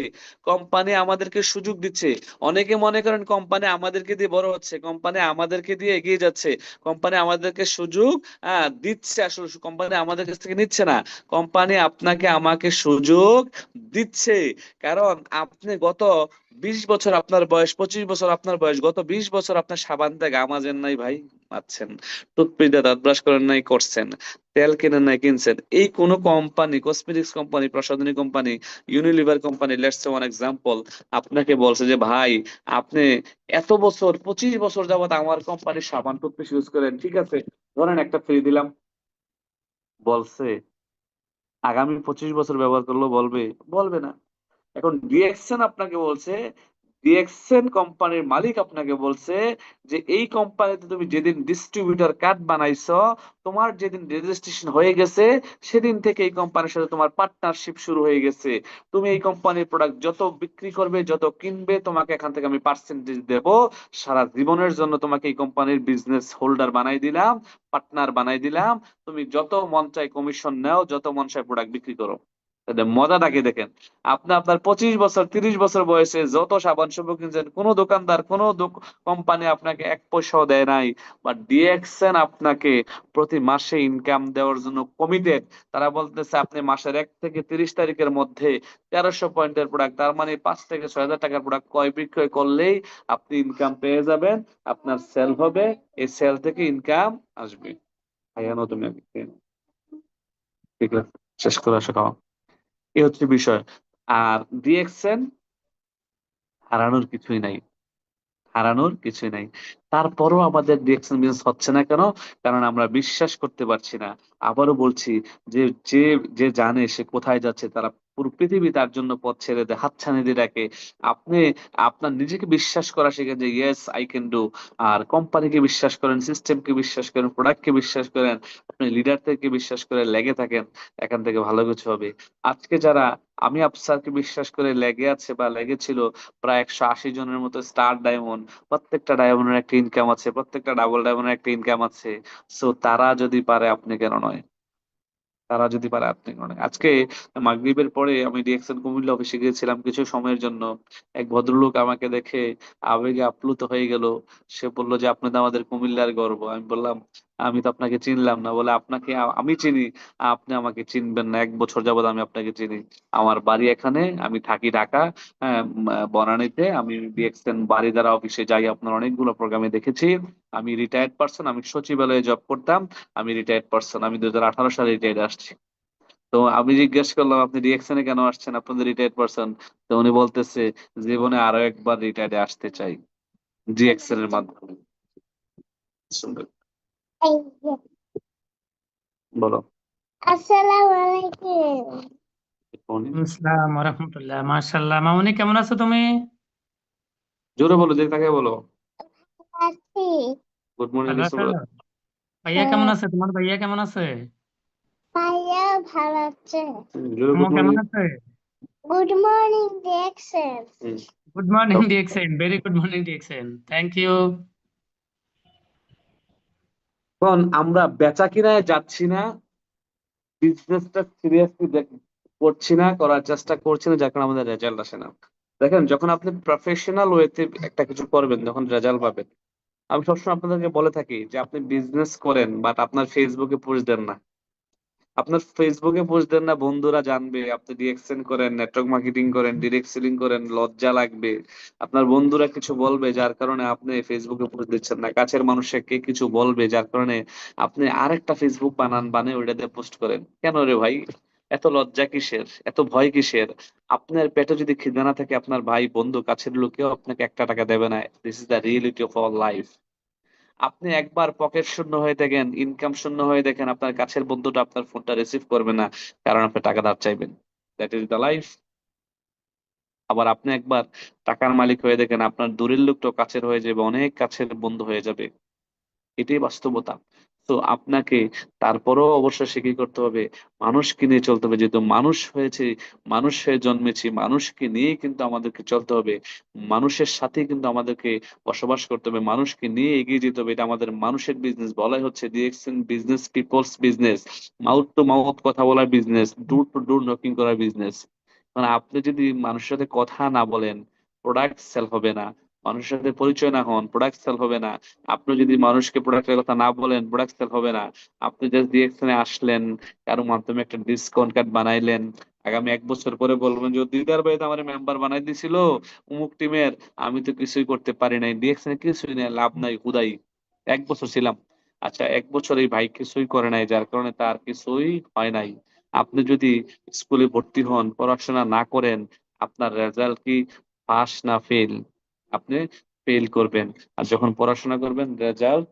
কোম্পানি আমাদেরকে সুযোগ দিচ্ছে। অনেকে মনে করেন কোম্পানি আমাদেরকে দিয়ে বড় হচ্ছে, কোম্পানি আমাদেরকে দিয়ে এগিয়ে যাচ্ছে, কোম্পানি আমাদেরকে সুযোগ দিচ্ছে। আসলে কোম্পানি আমাদের কাছ থেকে নিচ্ছে না, কোম্পানি আপনাকে আমাকে সুযোগ দিচ্ছে। কারণ আপনি গত 20 বছর আপনার বয়স, 25 বছর আপনার বয়স, গত 20 বছর আপনার সাবান থেকে আমাজেন নাই ভাই, মারছেন। টুথপেস্ট দিয়ে দাঁত ব্রাশ করেন নাই, করছেন। তেল কেনেন নাই, কিনছেন। এই কোন কোম্পানি, কসমেটিক্স কোম্পানি, প্রসাধনী company, Unilever company, let's say one example, আপনাকে বলছে যে ভাই আপনি এত বছর, 25 বছর যাবত আমার কোম্পানির সাবান, টুথপেস্ট ইউজ করেন, ঠিক আছে, ধরেন একটা ফ্রি দিলাম, বলছে আগামী 25 বছর ব্যবহার করলেও বলবে? বলবে না। এখন ডিএক্সএন আপনাকে বলছে, ডিএক্সএন কোম্পানির মালিক আপনাকে বলছে যে এই কোম্পানিতে তুমি যেদিন ডিস্ট্রিবিউটর কার্ড বানাইছো, তোমার যেদিন রেজিস্ট্রেশন হয়ে গেছে, সেদিন থেকে এই কোম্পানির সাথে তোমার পার্টনারশিপ শুরু হয়ে গেছে। তুমি এই কোম্পানির প্রোডাক্ট যত বিক্রি করবে, যত কিনবে, তোমাকে এখান থেকে আমি পার্সেন্টেজ দেব। সারা জীবনের জন্য তোমাকে এই কোম্পানির বিজনেস হোল্ডার বানাই দিলাম, পার্টনার বানাই দিলাম। তুমি যত মন চাই কমিশন নাও, যত মন চাই প্রোডাক্ট বিক্রি করো। তাহলে মজাটাকে দেখেন। আপনি আপনার 25 বছর, 30 বছর বয়সে যত সাবান শ্যাম্পু কিনছেন, কোন দোকানদার, কোন কোম্পানি আপনাকে 1 পয়সাও দেয় নাই। বা ডিএক্সএন আপনাকে প্রতি মাসে ইনকাম দেওয়ার জন্য কমিটেড। তারা বলতেছে আপনি মাসের 1 থেকে 30 তারিখের মধ্যে 1300 পয়েন্টের প্রোডাক্ট, তার মানে 5 থেকে 6 হাজার টাকার প্রোডাক্ট ক্রয় বিক্রয় করলেই আপনি ইনকাম পেয়ে যাবেন। আপনার সেল হবে, এই সেল থেকে ইনকাম আসবে। ভাইয়া তুমি আগে খেয়ে নাও। ঠিক আছে, শেষ করে আসো খাওয়া। এই হচ্ছে বিষয়। আর ডিএক্সএন হারানোর কিছুই নাই, হারানোর কিছুই নাই। তারপরও আমাদের ডিরেকশন বিজনেস হচ্ছে না কেন? কারণ আমরা বিশ্বাস করতে পারছি না। আবারও বলছি, যে যে যে জানে সে কোথায় যাচ্ছে, তারা পুরো পৃথিবী তার জন্য পথ ছেড়ে দেয়, হাতছানি দিয়ে রাখে। আপনি আপনার নিজেকে বিশ্বাস করা শিখেন যে ইয়েস আই ক্যান ডু। আর কোম্পানিকে বিশ্বাস করেন, সিস্টেমকে বিশ্বাস করেন, প্রোডাক্টকে বিশ্বাস করেন, আপনি লিডার থেকে বিশ্বাস করে লেগে থাকেন, এখান থেকে ভালো কিছু হবে। আজকে যারা আমি আফসারকে বিশ্বাস করে লেগে আছে বা লেগেছিল, প্রায় 180 জনের মতো স্টার ডায়মন্ড, প্রত্যেকটা ডায়মন্ডের একটা ইনকাম আছে, প্রত্যেকটা ডাবল ডায়মন্ডের একটা ইনকাম আছে। সো তারা যদি পারে, আপনি কেন নয়? তারা যদি পারে, আপনি কেন নয়? আজকে মাগরিবের পরে আমি ডিএক্সএন কুমিল্লা অফিসে গিয়েছিলাম কিছু সময়ের জন্য। এক ভদ্রলোক আমাকে দেখে আবেগে আপ্লুত হয়ে গেল। সে বলল যে আপনি তো আমাদের কুমিল্লার গর্ব। আমি বললাম আমি তো আপনাকে চিনলাম না। বলে আপনাকে আমি চিনি, আপনি আমাকে চিনবেন না, 1 বছর যাবত আমি আপনাকে চিনি। আমার বাড়ি এখানে, আমি থাকি ঢাকা, হ্যাঁ, বনানীতে। আমি ডিএক্সএন বারিধারা অফিসে যাই, আপনার অনেকগুলো প্রোগ্রামে দেখেছি। আমি রিটায়ার্ড পার্সন, আমি সচিবালয়ে জব করতাম। আমি রিটায়ার্ড পার্সন, আমি 2018 সালে রিটায়ার্ড আসছি। তো আমি জিজ্ঞেস করলাম আপনি রিয়েকশনে কেন আসছেন, আপনাদের রিটায়ার্ড পার্সন? তো উনি বলতেছে জীবনে আরো একবার রিটায়ার্ডে আসতে চাই রিয়েকশন এর মাধ্যমে। সুন্দর। বলো। আসসালামু আলাইকুম। আসসালাম রাহমাতুল্লাহ। মাশাআল্লাহ, মামুনি কেমন আছো তুমি? জোরে বলো, যে তাকে বলো। গুড মর্নিং ভালো আছো? ভাইয়া কেমন আছে? তোমার ভাইয়া কেমন আছে? ভাইয়া ভালো আছে। জোরে আম্মু গুড কেমন মর্নিং। আছে? গুড মর্নিং দেখছেন। Good morning DXN, very good morning DXN, thank you. এখন আমরা বেচা কিনায় যাচ্ছি না, বিজনেসটা সিরিয়াসলি করছি না, করার চেষ্টা করছি না, যার কারণে আমাদের রেজাল্ট আসে না। দেখেন, যখন আপনি প্রফেশনাল ওয়েতে একটা কিছু করবেন, যখন রেজাল্ট পাবেন, আমি সবসময় আপনাদেরকে বলে থাকি যে আপনি বিজনেস করেন বাট আপনার ফেসবুকে পোস্ট দেন না। আপনার ফেসবুকে পোস্ট দেন না, বন্ধুরা জানবে আপনি ডিরেকশন করেন, নেটওয়ার্ক মার্কেটিং করেন, ডিরেক্ট সেলিং করেন, লজ্জা লাগবে। আপনার বন্ধুরা কিছু বলবে যার কারণে আপনি ফেসবুকে পোস্ট দিচ্ছেন না। কাছের মানুষকে কিছু বলবে যার কারণে আপনি আরেকটা ফেসবুক বানান, বানিয়ে ওইটাতে পোস্ট করেন। কেন রে ভাই? এত লজ্জা কিসের, এত ভয় কিসের? আপনার পেটে যদি খিদে না থাকে, আপনার ভাই বন্ধু কাছের লোকেও আপনাকে একটা টাকা দেবে না। This is the reality of our life. আপনি একবার পকেট শূন্য হয়ে দেখেন, ইনকাম শূন্য হয়ে দেখেন, আপনার কাছের বন্ধুটা আপনার ফোনটা রিসিভ করবে না, কারণ আপনি টাকা ধার চাইবেন। That is the life. আবার আপনি একবার টাকার মালিক হয়ে দেখেন, আপনার দূরের লোকটাও কাছের হয়ে যাবে, অনেক কাছের বন্ধু হয়ে যাবে। এটাই বাস্তবতা। তো আপনাকে তারপরেও অবশ্যই সে কি করতে হবে, মানুষকে নিয়ে চলতে হবে। যেহেতু মানুষ হয়েছে, মানুষ হয়ে জন্মেছি, মানুষকে নিয়ে কিন্তু আমাদেরকে চলতে হবে। মানুষের সাথে কিন্তু আমাদেরকে বসবাস করতে হবে, মানুষকে নিয়ে এগিয়ে যেতে হবে। এটা আমাদের মানুষের বিজনেস, বলাই হচ্ছে DXN business, people's business. Mouth to mouth কথা বলার business, door to door knocking করার বিজনেস। মানে আপনি যদি মানুষের সাথে কথা না বলেন, প্রোডাক্ট সেল হবে না। মানুষের সাথে পরিচয় না হন, প্রোডাক্ট সেল হবে না। আপনি যদি মানুষকে প্রোডাক্টের কথা না বলেন, প্রোডাক্ট সেল হবে না। আপনি জাস্ট ডিরেকশনে আসলেন, কারো মাধ্যমে একটা ডিসকাউন্ট কার্ড বানাইলেন, আগামী 1 বছর পরে বলবেন যে দিদার ভাই তো আমার মেম্বার বানাই দিছিল অমুক টিমের, আমি তো কিছুই করতে পারি নাই, ডিরেকশনে কিছুই নেই, লাভ নাই, হুদাই 1 বছর ছিলাম। আচ্ছা, 1 বছর এই ভাই কিছুই করে নাই, যার কারণে তার কিছুই হয় নাই। আপনি যদি স্কুলে ভর্তি হন, পড়াশোনা না করেন, আপনার রেজাল্ট কি পাস না ফেল? আপনি ফেল করবেন। আর যখন পড়াশোনা করবেন, রেজাল্ট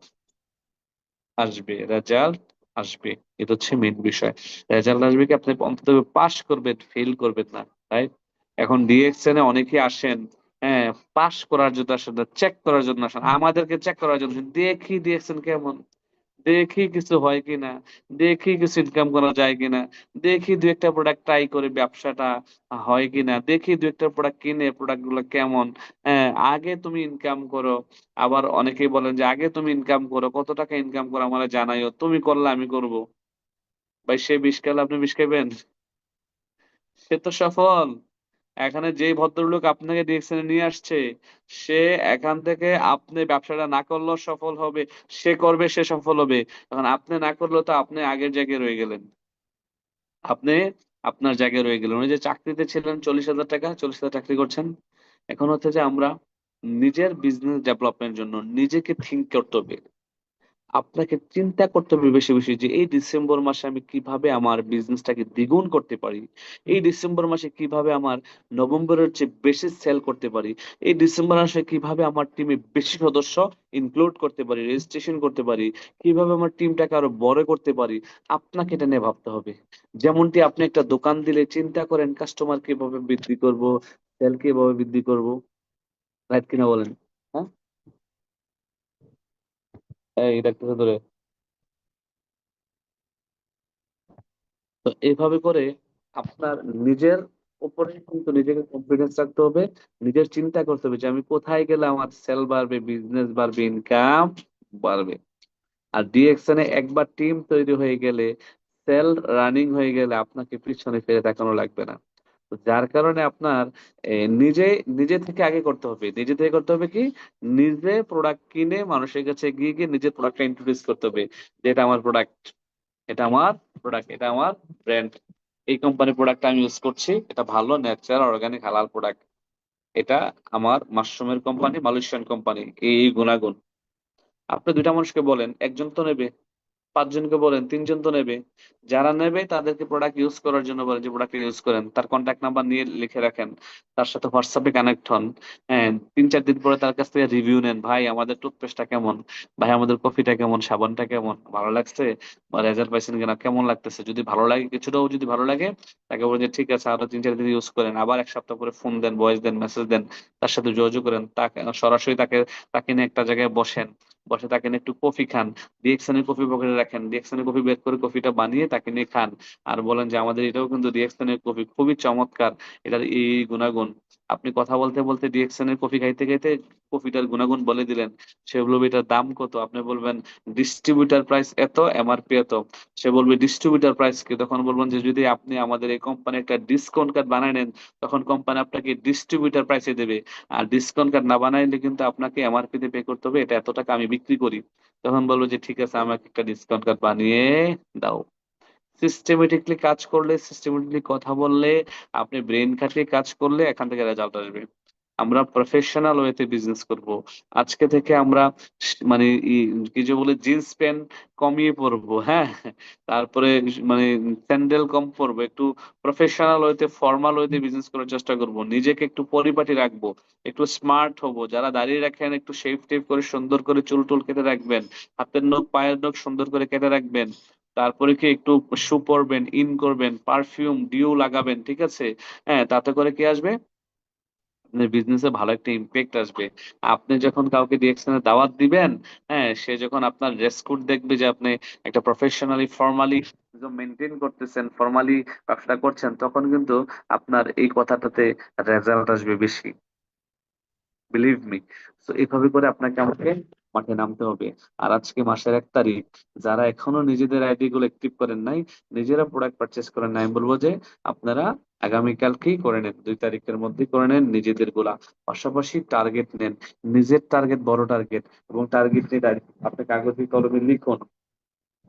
আসবে, রেজাল্ট আসবে। এটা হচ্ছে মেন বিষয়। রেজাল্ট আসবে কি, আপনি অন্তত পাস করবেন, ফেল করবেন না। রাইট? এখন ডিএক্সএন এ অনেকে আসেন, হ্যাঁ, পাস করার জন্য আসেন না, চেক করার জন্য আসেন, আমাদেরকে চেক করার জন্য আসেন। দেখি ডিএক্সএন কেমন, দেখি কিছু হয় কিনা, দেখি কিছু ইনকাম করা যায় কিনা, দেখি দু একটা প্রোডাক্ট ট্রাই করে ব্যবসাটা হয় কিনা, দেখি দু একটা প্রোডাক্ট কিনে প্রোডাক্ট গুলো কেমন। হ্যাঁ, আগে তুমি ইনকাম করো। আবার অনেকেই বলেন যে আগে তুমি ইনকাম করো, কত টাকা ইনকাম করো আমার জানাইও, তুমি করলে আমি করব। ভাই, সে বিষ খেলে আপনি বিষ খাবেন? সে তো সফল। এখানে যেই ভদ্রলোক আপনাকে ডিরেকশনে নিয়ে আসছে, সে এখান থেকে, আপনি ব্যবসাটা না করলেও সফল হবে, সে করবে, সে সফল হবে। এখন আপনি না করলেও তো আপনি আগের জায়গায় রয়ে গেলেন। আপনি আপনার জায়গায় রয়ে গেলেন। ওই যে চাকরিতে ছিলেন, 40,000 টাকা, 40,000 চাকরি করছেন। এখন হচ্ছে যে আমরা নিজের বিজনেস ডেভেলপমেন্টের জন্য নিজেকে থিঙ্ক করতে হবে। আপনাকে চিন্তা করতে হবে বেশি বেশি, যে এই ডিসেম্বর মাসে আমি কিভাবে আমার বিজনেসটাকে দ্বিগুণ করতে পারি। এই ডিসেম্বর মাসে কিভাবে আমার নভেম্বরের চেয়ে বেশি সেল করতে পারি। এই ডিসেম্বর মাসে কিভাবে আমার টিমে বেশি সদস্য ইনক্লুড করতে পারি, রেজিস্ট্রেশন করতে পারি, কিভাবে আমার টিমটাকে আরো বড় করতে পারি। আপনাকে এটা নিয়ে ভাবতে হবে। যেমনটি আপনি একটা দোকান দিলে চিন্তা করেন কাস্টমার কিভাবে বৃদ্ধি করব, সেল কিভাবে বৃদ্ধি করব। রাইট কিনা বলেন? হ্যাঁ, এই ডাক্তার ধরে। তো এইভাবে করে আপনার নিজের উপরে কিন্তু নিজেকে কনফিডেন্স রাখতে হবে। নিজের চিন্তা করতে হবে যে আমি কোথায় গেলে আমার সেল বাড়বে, বিজনেস বাড়বে, ইনকাম বাড়বে। আর ডিএক্সএন এ একবার টিম তৈরি হয়ে গেলে, সেল রানিং হয়ে গেলে, আপনাকে পিছনে ফিরে তাকানো লাগবে না। তো যার কারণে আপনার নিজে নিজে থেকে আগে করতে হবে। নিজে থেকে করতে হবে কি, নিজে প্রোডাক্ট কিনে মানুষের কাছে গিয়ে গিয়ে নিজের প্রোডাক্টটা ইন্ট্রোডিউস করতে হবে, যে এটা আমার প্রোডাক্ট, এটা আমার প্রোডাক্ট, এটা আমার ব্র্যান্ড। এই কোম্পানির প্রোডাক্ট আমি ইউজ করছি, এটা ভালো, ন্যাচারাল, অর্গানিক, হালাল প্রোডাক্ট। এটা আমার মাশরুমের কোম্পানি, মালয়েশিয়ান কোম্পানি, এই গুণাগুণ। আপনি দুইটা মানুষকে বলেন, একজন তো নেবে, 5 জনকে বলেন, 3 জন তো নেবে। যারা নেবে তাদেরকে প্রোডাক্ট ইউজ করার জন্য বলেন যে প্রোডাক্ট ইউজ করেন, তার কন্ট্যাক্ট নাম্বার নিয়ে লিখে রাখেন, তার সাথে হোয়াটসঅ্যাপে কানেক্ট হন। হ্যাঁ, 3-4 দিন পরে তার কাছ থেকে রিভিউ নেন, ভাই আমাদের টুথপেস্টটা কেমন, ভাই আমাদের কফিটা কেমন, সাবানটা কেমন, ভালো লাগছে বা রেজাল্ট পাইছেন কিনা, কেমন লাগতেছে। যদি ভালো লাগে, কিছুটাও যদি ভালো লাগে, তাকে বলেন যে ঠিক আছে, আরো 3-4 দিন ইউজ করেন। আবার 1 সপ্তাহ পরে ফোন দেন, ভয়েস দেন, মেসেজ দেন, তার সাথে যোগাযোগ করেন, তাকে সরাসরি তাকে তাকে নিয়ে একটা জায়গায় বসেন, বসে তাকে নিয়ে একটু কফি খান, ডিএক্সএন এর কফি পকেটে রাখেন, ডিএক্সএন এর কফি বের করে কফিটা বানিয়ে তাকে নিয়ে খান, আর বলেন যে আমাদের এটাও কিন্তু ডিএক্সএন এর কফি খুবই চমৎকার, এটার এই গুণাগুণ। আপনি কথা বলতে বলতে ডিএক্সএন এর কফি খাইতে খাইতে কফিটার গুণাগুণ বলে দিলেন। সে বলবে এটার দাম কত, আপনি বলবেন ডিস্ট্রিবিউটার প্রাইস এত, এমআরপি এত। সে বলবে ডিস্ট্রিবিউটার প্রাইস কি, তখন বলবেন যে যদি আপনি আমাদের এই কোম্পানি একটা ডিসকাউন্ট কার্ড বানায় নেন, তখন কোম্পানি আপনাকে ডিস্ট্রিবিউটার প্রাইসে দেবে। আর ডিসকাউন্ট কার্ড না বানাইলে কিন্তু আপনাকে এমআরপি তে পে করতে হবে, এটা এত টাকা আমি বিক্রি করি। তখন বলবো যে ঠিক আছে, আমাকে একটা ডিসকাউন্ট কার্ড বানিয়ে দাও। সিস্টেমেটিকলি কাজ করলে, সিস্টেমেটিকলি কথা বললে, আপনি ব্রেন খাটিয়ে কাজ করলে এখান থেকে রেজাল্ট আসবে। আমরা প্রফেশনাল ওয়েতে বিজনেস করব। আজকে থেকে আমরা মানে কি যে বলে জিন্স প্যান্ট কমিয়ে পরবো, হ্যাঁ, তারপরে মানে স্যান্ডেল কম পরবো, একটু প্রফেশনাল ওয়েতে ফর্মাল ওয়েতে বিজনেস করার চেষ্টা করব, নিজেকে একটু পরিপাটি রাখবো, একটু স্মার্ট হব। যারা দাঁড়িয়ে রাখেন একটু শেভ টেভ করে সুন্দর করে চুল টুল কেটে রাখবেন, হাতের নখ পায়ের নখ সুন্দর করে কেটে রাখবেন। তারপরে কি একটু শু পরবেন, ইন করবেন, পারফিউম ডিও লাগাবেন, ঠিক আছে? হ্যাঁ, তাতে করে কি আসবে, আপনার বিজনেসে ভালো একটা ইম্প্যাক্ট আসবে। আপনি যখন কাউকে ডিরেকশনে দাওয়াত দিবেন, হ্যাঁ, সে যখন আপনার ড্রেস কোড দেখবে যে আপনি একটা প্রফেশনালি ফর্মালি মেনটেন করতেছেন, ফর্মালি ব্যবসা করছেন, তখন কিন্তু আপনার এই কথাটাতে রেজাল্ট আসবে বেশি, বিলিভ মি। তো এইভাবে করে আপনাকে আমাকে মাঠে নামতে হবে। আর আজকে মাসের 1 তারিখ, যারা এখনো নিজেদের আইডি গুলো অ্যাক্টিভ করেন নাই, নিজেরা প্রোডাক্ট পারচেস করেন নাই, আমি বলবো যে আপনারা আগামীকালকেই করে নেন, 2 তারিখের মধ্যেই করে নেন নিজেদের গুলা। পাশাপাশি টার্গেট নেন, নিজের টার্গেট বড় টার্গেট, এবং টার্গেট নিয়ে আপনি কাগজে কলমে লিখুন,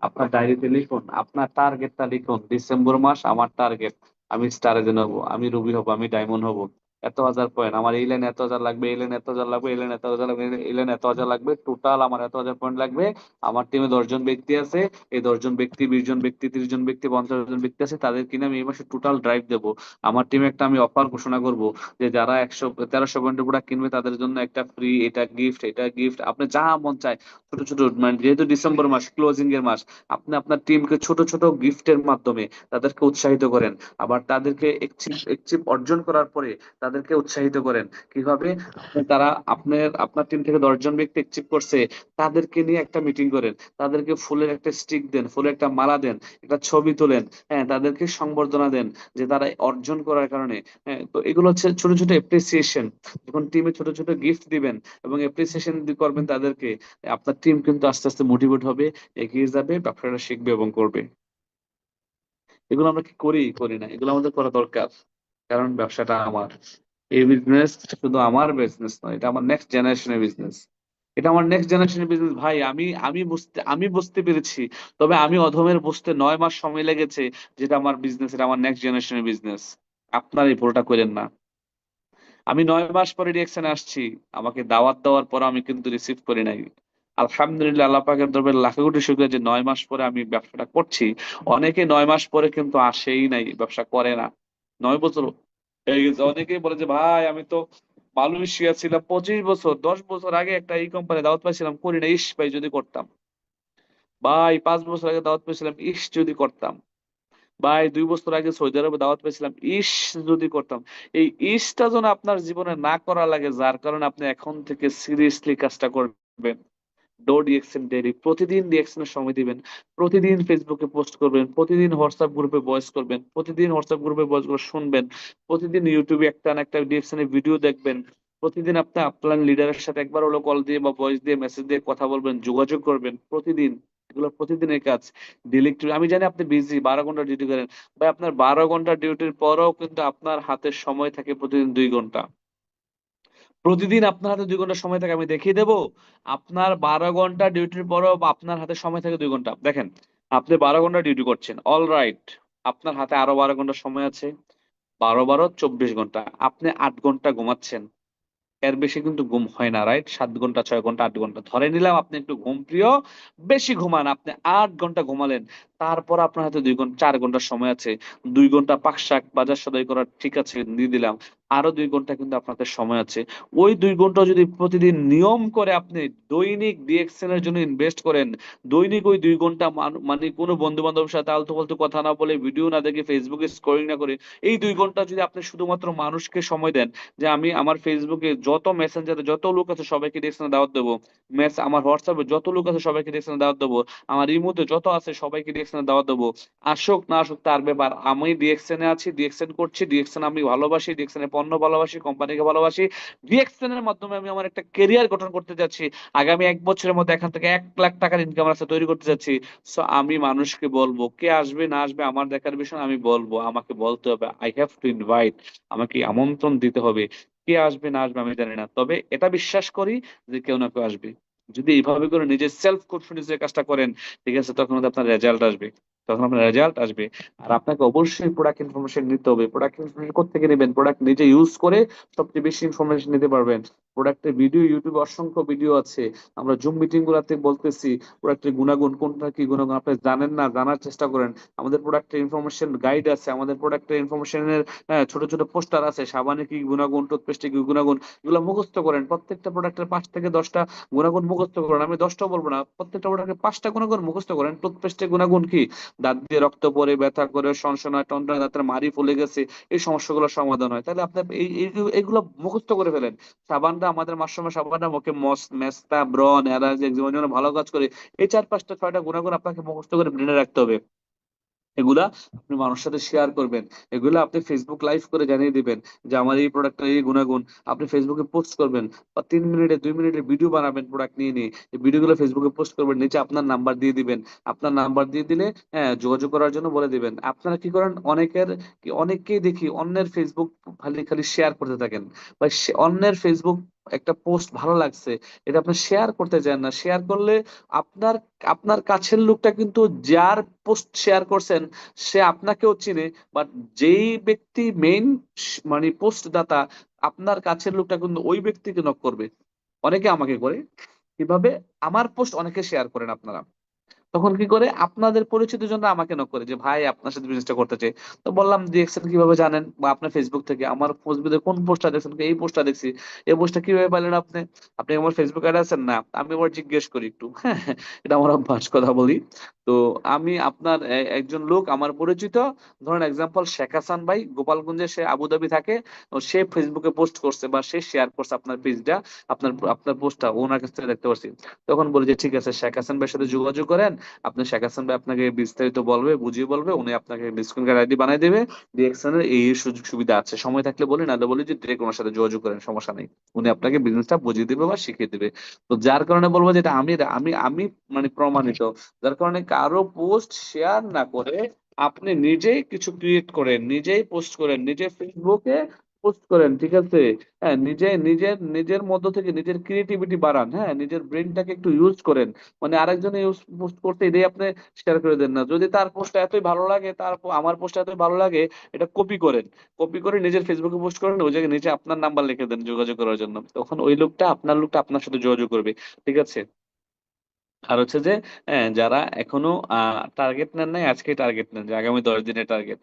আপনার ডায়েরিতে লিখুন, আপনার টার্গেটটা লিখুন। ডিসেম্বর মাস আমার টার্গেট, আমি স্টারে হবো, আমি রুবি হবো, আমি ডায়মন্ড হবো, এত হাজার পয়েন্ট আমার, এই লাইন এত হাজার লাগবে, এই লাইন এত হাজার লাগবে, এই লাইন এত হাজার লাগবে, এই লাইন এত হাজার লাগবে, টোটাল আমার এত হাজার পয়েন্ট লাগবে। আমার টিমে 10 জন ব্যক্তি আছে, এই 10 জন ব্যক্তি, 20 জন ব্যক্তি, 30 জন ব্যক্তি, 50 জন ব্যক্তি আছে, তাদের কিনে আমি এই মাসে টোটাল ড্রাইভ দেবো। আমার টিমে একটা আমি অফার ঘোষণা করব যে যারা 1300 পয়েন্টের প্রোডাক্ট কিনবে তাদের জন্য একটা ফ্রি, এটা গিফট, এটা গিফট, আপনি যা মন চায়। ছোট ছোট, মানে যেহেতু ডিসেম্বর মাস ক্লোজিং এর মাস, আপনি আপনার টিমকে ছোট ছোট গিফটের মাধ্যমে তাদেরকে উৎসাহিত করেন। আবার তাদেরকে একচিপ অর্জন করার পরে তাদেরকে উৎসাহিত করেন কিভাবে, তারা আপনার টিম থেকে 10 জন ব্যক্তি একচিপ করছে, তাদেরকে নিয়ে একটা মিটিং করেন, তাদেরকে ফুলের একটা স্টিক দেন, ফুলের একটা মালা দেন, একটা ছবি তোলেন, হ্যাঁ, তাদেরকে সংবর্ধনা দেন যে তারা অর্জন করার কারণে। হ্যাঁ, তো এগুলো হচ্ছে ছোট ছোট এপ্রিসিয়েশন। যখন টিমে ছোট ছোট গিফট দিবেন এবং এপ্রিসিয়েশন করবেন তাদেরকে, আপনার টিম কিন্তু আস্তে আস্তে মোটিভেট হবে, এগিয়ে যাবে, ব্যবসাটা শিখবে এবং করবে। এগুলো আমরা কি করি, করি না? এগুলো আমাদের করা দরকার, কারণ ব্যবসাটা আমার। এই বিজনেস শুধু আমার বিজনেস নয়, এটা আমার নেক্সট জেনারেশনের বিজনেস। এটা আমার নেক্সট জেনারেশনের বিজনেস ভাই। আমি বুঝতে পেরেছি, তবে আমি অধমের বুঝতে 9 মাস সময় লেগেছে, যেটা আমার বিজনেস, এটা আমার নেক্সট জেনারেশনের বিজনেস। আপনার এই ভুলটা করেন না। আমি 9 মাস পরে রিয়েকশনে আসছি, আমাকে দাওয়াত দেওয়ার পর আমি কিন্তু রিসিভ করি নাই। আলহামদুলিল্লাহ, আল্লাহ পাকের দরবারে লাখো কোটি শুকরিয়া যে 9 মাস পরে আমি ব্যবসাটা করছি। অনেকে 9 মাস পরে কিন্তু আসেই নাই, ব্যবসা করে না। 9 বছর হয়ে গেছে, অনেকেই বলে যে ভাই আমি তো মালয়েশিয়া ছিলাম 25 বছর, 10 বছর আগে একটা এই কোম্পানি দাওয়াত পাইছিলাম, করি না, ইস ভাই যদি করতাম। ভাই 5 বছর আগে দাওয়াত পাইছিলাম, ইস যদি করতাম। ভাই 2 বছর আগে সৌদি আরবে দাওয়াত পেয়েছিলাম, ইস যদি করতাম। এই ইসটা যেন আপনার জীবনে না করা লাগে, যার কারণে আপনি এখন থেকে সিরিয়াসলি কাজটা করবেন। ডো ডিএক্সএন ডেইলি, প্রতিদিন ডিএক্সএন এর সময় দিবেন, প্রতিদিন ফেসবুকে পোস্ট করবেন, প্রতিদিন হোয়াটসঅ্যাপ গ্রুপে ভয়েস করবেন, প্রতিদিন হোয়াটসঅ্যাপ গ্রুপে ভয়েস গুলো শুনবেন, প্রতিদিন ইউটিউবে একটা না একটা ডিএক্সএন এর ভিডিও দেখবেন, প্রতিদিন আপনি আপনার লিডারের সাথে একবার হলো কল দিয়ে বা ভয়েস দিয়ে মেসেজ দিয়ে কথা বলবেন, যোগাযোগ করবেন প্রতিদিন। এগুলো প্রতিদিনের কাজ। আমি জানি আপনি বিজি, 12 ঘন্টা ডিউটি করেন, ভাই আপনার 12 ঘন্টা ডিউটির পরেও কিন্তু আপনার হাতে সময় থাকে প্রতিদিন 2 ঘন্টা। প্রতিদিন আপনার হাতে 2 ঘন্টা সময় থাকে, আমি দেখিয়ে দেবো। আপনার 12 ঘন্টা ডিউটির পরেও আপনার হাতে সময় থাকে 2 ঘন্টা। দেখেন, আপনি 12 ঘন্টা ডিউটি করছেন, অল রাইট, আপনার হাতে আরো 12 ঘন্টা সময় আছে। 12 12 24 ঘন্টা, আপনি 8 ঘন্টা ঘুমাচ্ছেন। এর বেশি কিন্তু ঘুম হয় না, রাইট? 7 ঘন্টা, 6 ঘন্টা, 8 ঘন্টা ধরে নিলাম আপনি একটু ঘুম প্রিয়, বেশি ঘুমান, আপনি 8 ঘন্টা ঘুমালেন। তারপর আপনার হাতে 2 ঘন্টা 4 ঘন্টা সময় আছে, 2 ঘন্টা পাক শাক বাজার সদাই করার, ঠিক আছে দিয়ে দিলাম, আরো 2 ঘন্টা কিন্তু আপনাদের সময় আছে। ওই 2 ঘন্টা যদি প্রতিদিন নিয়ম করে আপনি দৈনিক ডিএক্সএন এর জন্য ইনভেস্ট করেন, দৈনিক ওই 2 ঘন্টা মানে কোনো বন্ধু বান্ধবের সাথে আলতু ফালতু কথা না বলে, ভিডিও না দেখে, ফেসবুকে স্ক্রলিং না করে, এই 2 ঘন্টা যদি আপনি শুধুমাত্র মানুষকে সময় দেন, যে আমি আমার ফেসবুকে যত মেসেঞ্জারে যত লোক আছে সবাইকে ডিএক্সএন দাওয়াত দেবো, আমার হোয়াটসঅ্যাপে যত লোক আছে সবাইকে ডিএক্সএন দাওয়াত দেবো, আমার ইমোতে যত আছে সবাইকে ডিএক্সএন দাওয়াত দেবো, আসুক না আসুক তার ব্যাপার, আমি ডিএক্সএন এ আছি, ডিএক্সএন করছি, ডিএক্সএন আমি ভালোবাসি, ডিএক্সএন এর পণ্য ভালোবাসি, কোম্পানিকে ভালোবাসি, ডিএক্সএন এর মাধ্যমে আমি আমার একটা কেরিয়ার গঠন করতে যাচ্ছি, আগামী 1 বছরের মধ্যে এখান থেকে 1 লাখ টাকার ইনকাম রাস্তা তৈরি করতে যাচ্ছি। সো আমি মানুষকে বলবো, কে আসবে না আসবে আমার দেখার বিষয় না, আমি বলবো, আমাকে বলতে হবে, আই হ্যাভ টু ইনভাইট, আমাকে আমন্ত্রণ দিতে হবে। কে আসবে না আসবে আমি জানি না, তবে এটা বিশ্বাস করি যে কেউ না কেউ আসবে। যদি এইভাবে করে নিজের সেলফ কনফিডেন্স এর কাজটা করেন, ঠিক আছে, তখন হয়তো আপনার রেজাল্ট আসবে, তখন আপনার রেজাল্ট আসবে। আর আপনাকে অবশ্যই প্রোডাক্ট ইনফরমেশন নিতে হবে। প্রোডাক্ট ইনফরমেশন কোত্থেকে নেবেন? প্রোডাক্ট নিজে ইউজ করে সবচেয়ে বেশি ইনফরমেশন নিতে পারবেন। প্রোডাক্টের ভিডিও ইউটিউবে অসংখ্য ভিডিও আছে, আমরা জুম মিটিং গুলাতে বলতেছি প্রোডাক্টের গুণাগুণ, কোনটা কি গুণাগুণ আপনি জানেন না, জানার চেষ্টা করেন। আমাদের প্রোডাক্টের ইনফরমেশন গাইড আছে, আমাদের প্রোডাক্টের ইনফরমেশনের ছোট ছোট পোস্টার আছে, সাবানে কি গুণাগুণ, টুথপেস্টে কি গুণাগুণ, এগুলো মুখস্থ করেন। প্রত্যেকটা প্রোডাক্টের 5 থেকে 10টা গুণাগুণ মুখস্থ করেন। আমি 10টা বলবো না, প্রত্যেকটা প্রোডাক্টের 5টা গুণাগুণ মুখস্থ করেন। টুথপেস্টের গুণাগুণ কি? দাঁত দিয়ে রক্ত পড়ে, ব্যথা করে, সনসনায়, টনটনে, দাঁতের মাড়ি ফুলে গেছে, এই সমস্যাগুলো সমাধান হয়। তাহলে আপনি এইগুলো মুখস্থ করে ফেলেন। সাবানটা, আমাদের মাশরুমের সাবানটা মুখে মেস্তা, ব্রণ, অ্যালার্জি, একজিমার জন্য ভালো কাজ করে। এই 4, 5টা, 6টা গুণাগুণ আপনাকে মুখস্থ করে ব্রেনে রাখতে হবে। এগুলা আপনি মানুষের সাথে শেয়ার করবেন, এগুলা আপনি ফেসবুক লাইভ করে জানিয়ে দিবেন যে আমার এই প্রোডাক্টের এই গুণাগুণ। আপনি ফেসবুকে পোস্ট করবেন, বা 3 মিনিটে 2 মিনিটের ভিডিও বানাবেন প্রোডাক্ট নিয়ে নিয়ে, এই ভিডিওগুলো ফেসবুকে পোস্ট করবেন, নিচে আপনার নাম্বার দিয়ে দিবেন। আপনার নাম্বার দিয়ে দিলে হ্যাঁ যোগাযোগ করার জন্য বলে দিবেন। আপনারা কি করেন, অনেককেই দেখি অন্যের ফেসবুক খালি খালি শেয়ার করতে থাকেন, বা অন্যের ফেসবুক একটা পোস্ট ভালো লাগছে, এটা আপনি শেয়ার করতে চান না। শেয়ার করলে আপনার আপনার কাছের লোকটা কিন্তু যার পোস্ট শেয়ার করছেন সে আপনাকেও চিনে, বাট যেই ব্যক্তি মেইন মানে পোস্ট দাতা, আপনার কাছের লোকটা কিন্তু ওই ব্যক্তিকে নক করবে। অনেকে আমাকে করে কিভাবে, আমার পোস্ট অনেকে শেয়ার করেন আপনারা, তখন কি করে, আপনাদের পরিচিত জনরা আমাকে নক করে যে ভাই আপনার সাথে বিজনেসটা করতে চাই। তো বললাম দেখছেন কিভাবে জানেন, বা আপনার ফেসবুক থেকে আমার ফেসবুকে কোন পোস্টটা দেখছেন? এই পোস্টটা দেখছি। এই পোস্টটা কিভাবে পাইলেন আপনি? আপনি আমার ফেসবুক অ্যাড আছেন না? আমি আবার জিজ্ঞেস করি একটু, হ্যাঁ, এটা আমার অভ্যাস, কথা বলি। তো আমি আপনার একজন লোক আমার পরিচিত, ধরেন এক্সাম্পল শেখ হাসান ভাই, গোপালগঞ্জে, সে আবুধাবি থাকে, তো সে ফেসবুকে পোস্ট করছে বা সে শেয়ার করছে আপনার পেজটা, আপনার আপনার পোস্টটা ওনার কাছ থেকে দেখতে পাচ্ছি। তখন বলি যে ঠিক আছে, শেখ হাসান ভাইয়ের সাথে যোগাযোগ করেন, আপনি শেখ হাসান ভাই আপনাকে বিস্তারিত বলবে, বুঝিয়ে বলবে, উনি আপনাকে ডিসকাউন্ট কার্ড আইডি বানিয়ে দেবে, ডিএক্সএন এর এই এই সুযোগ সুবিধা আছে, সময় থাকলে বলি, নাহলে বলি যে ডিরেক্ট ওনার সাথে যোগাযোগ করেন, সমস্যা নেই, উনি আপনাকে বিজনেসটা বুঝিয়ে দিবে বা শিখিয়ে দিবে। তো যার কারণে বলবো যে এটা আমি আমি আমি মানে প্রমাণিত। যার কারণে কারো পোস্ট শেয়ার না করে আপনি নিজেই কিছু ক্রিয়েট করেন, নিজেই পোস্ট করেন, নিজে ফেসবুকে পোস্ট করেন, ঠিক আছে? হ্যাঁ, নিজে নিজের নিজের মধ্য থেকে নিজের ক্রিয়েটিভিটি বাড়ান, হ্যাঁ, নিজের ব্রেনটাকে একটু ইউজ করেন। মানে আরেকজনে ইউজ পোস্ট করতে এটাই আপনি শেয়ার করে দেন না। যদি তার পোস্ট এতই ভালো লাগে, আমার পোস্ট এতই ভালো লাগে, এটা কপি করেন, কপি করে নিজের ফেসবুকে পোস্ট করেন, ওই জায়গায় নিচে আপনার নাম্বার লিখে দেন যোগাযোগ করার জন্য, তখন ওই লোকটা আপনার সাথে যোগাযোগ করবে, ঠিক আছে? আর হচ্ছে যে যারা এখনো টার্গেট নেন নাই, আজকে টার্গেট নেন যে আগামী 10 দিনের টার্গেট,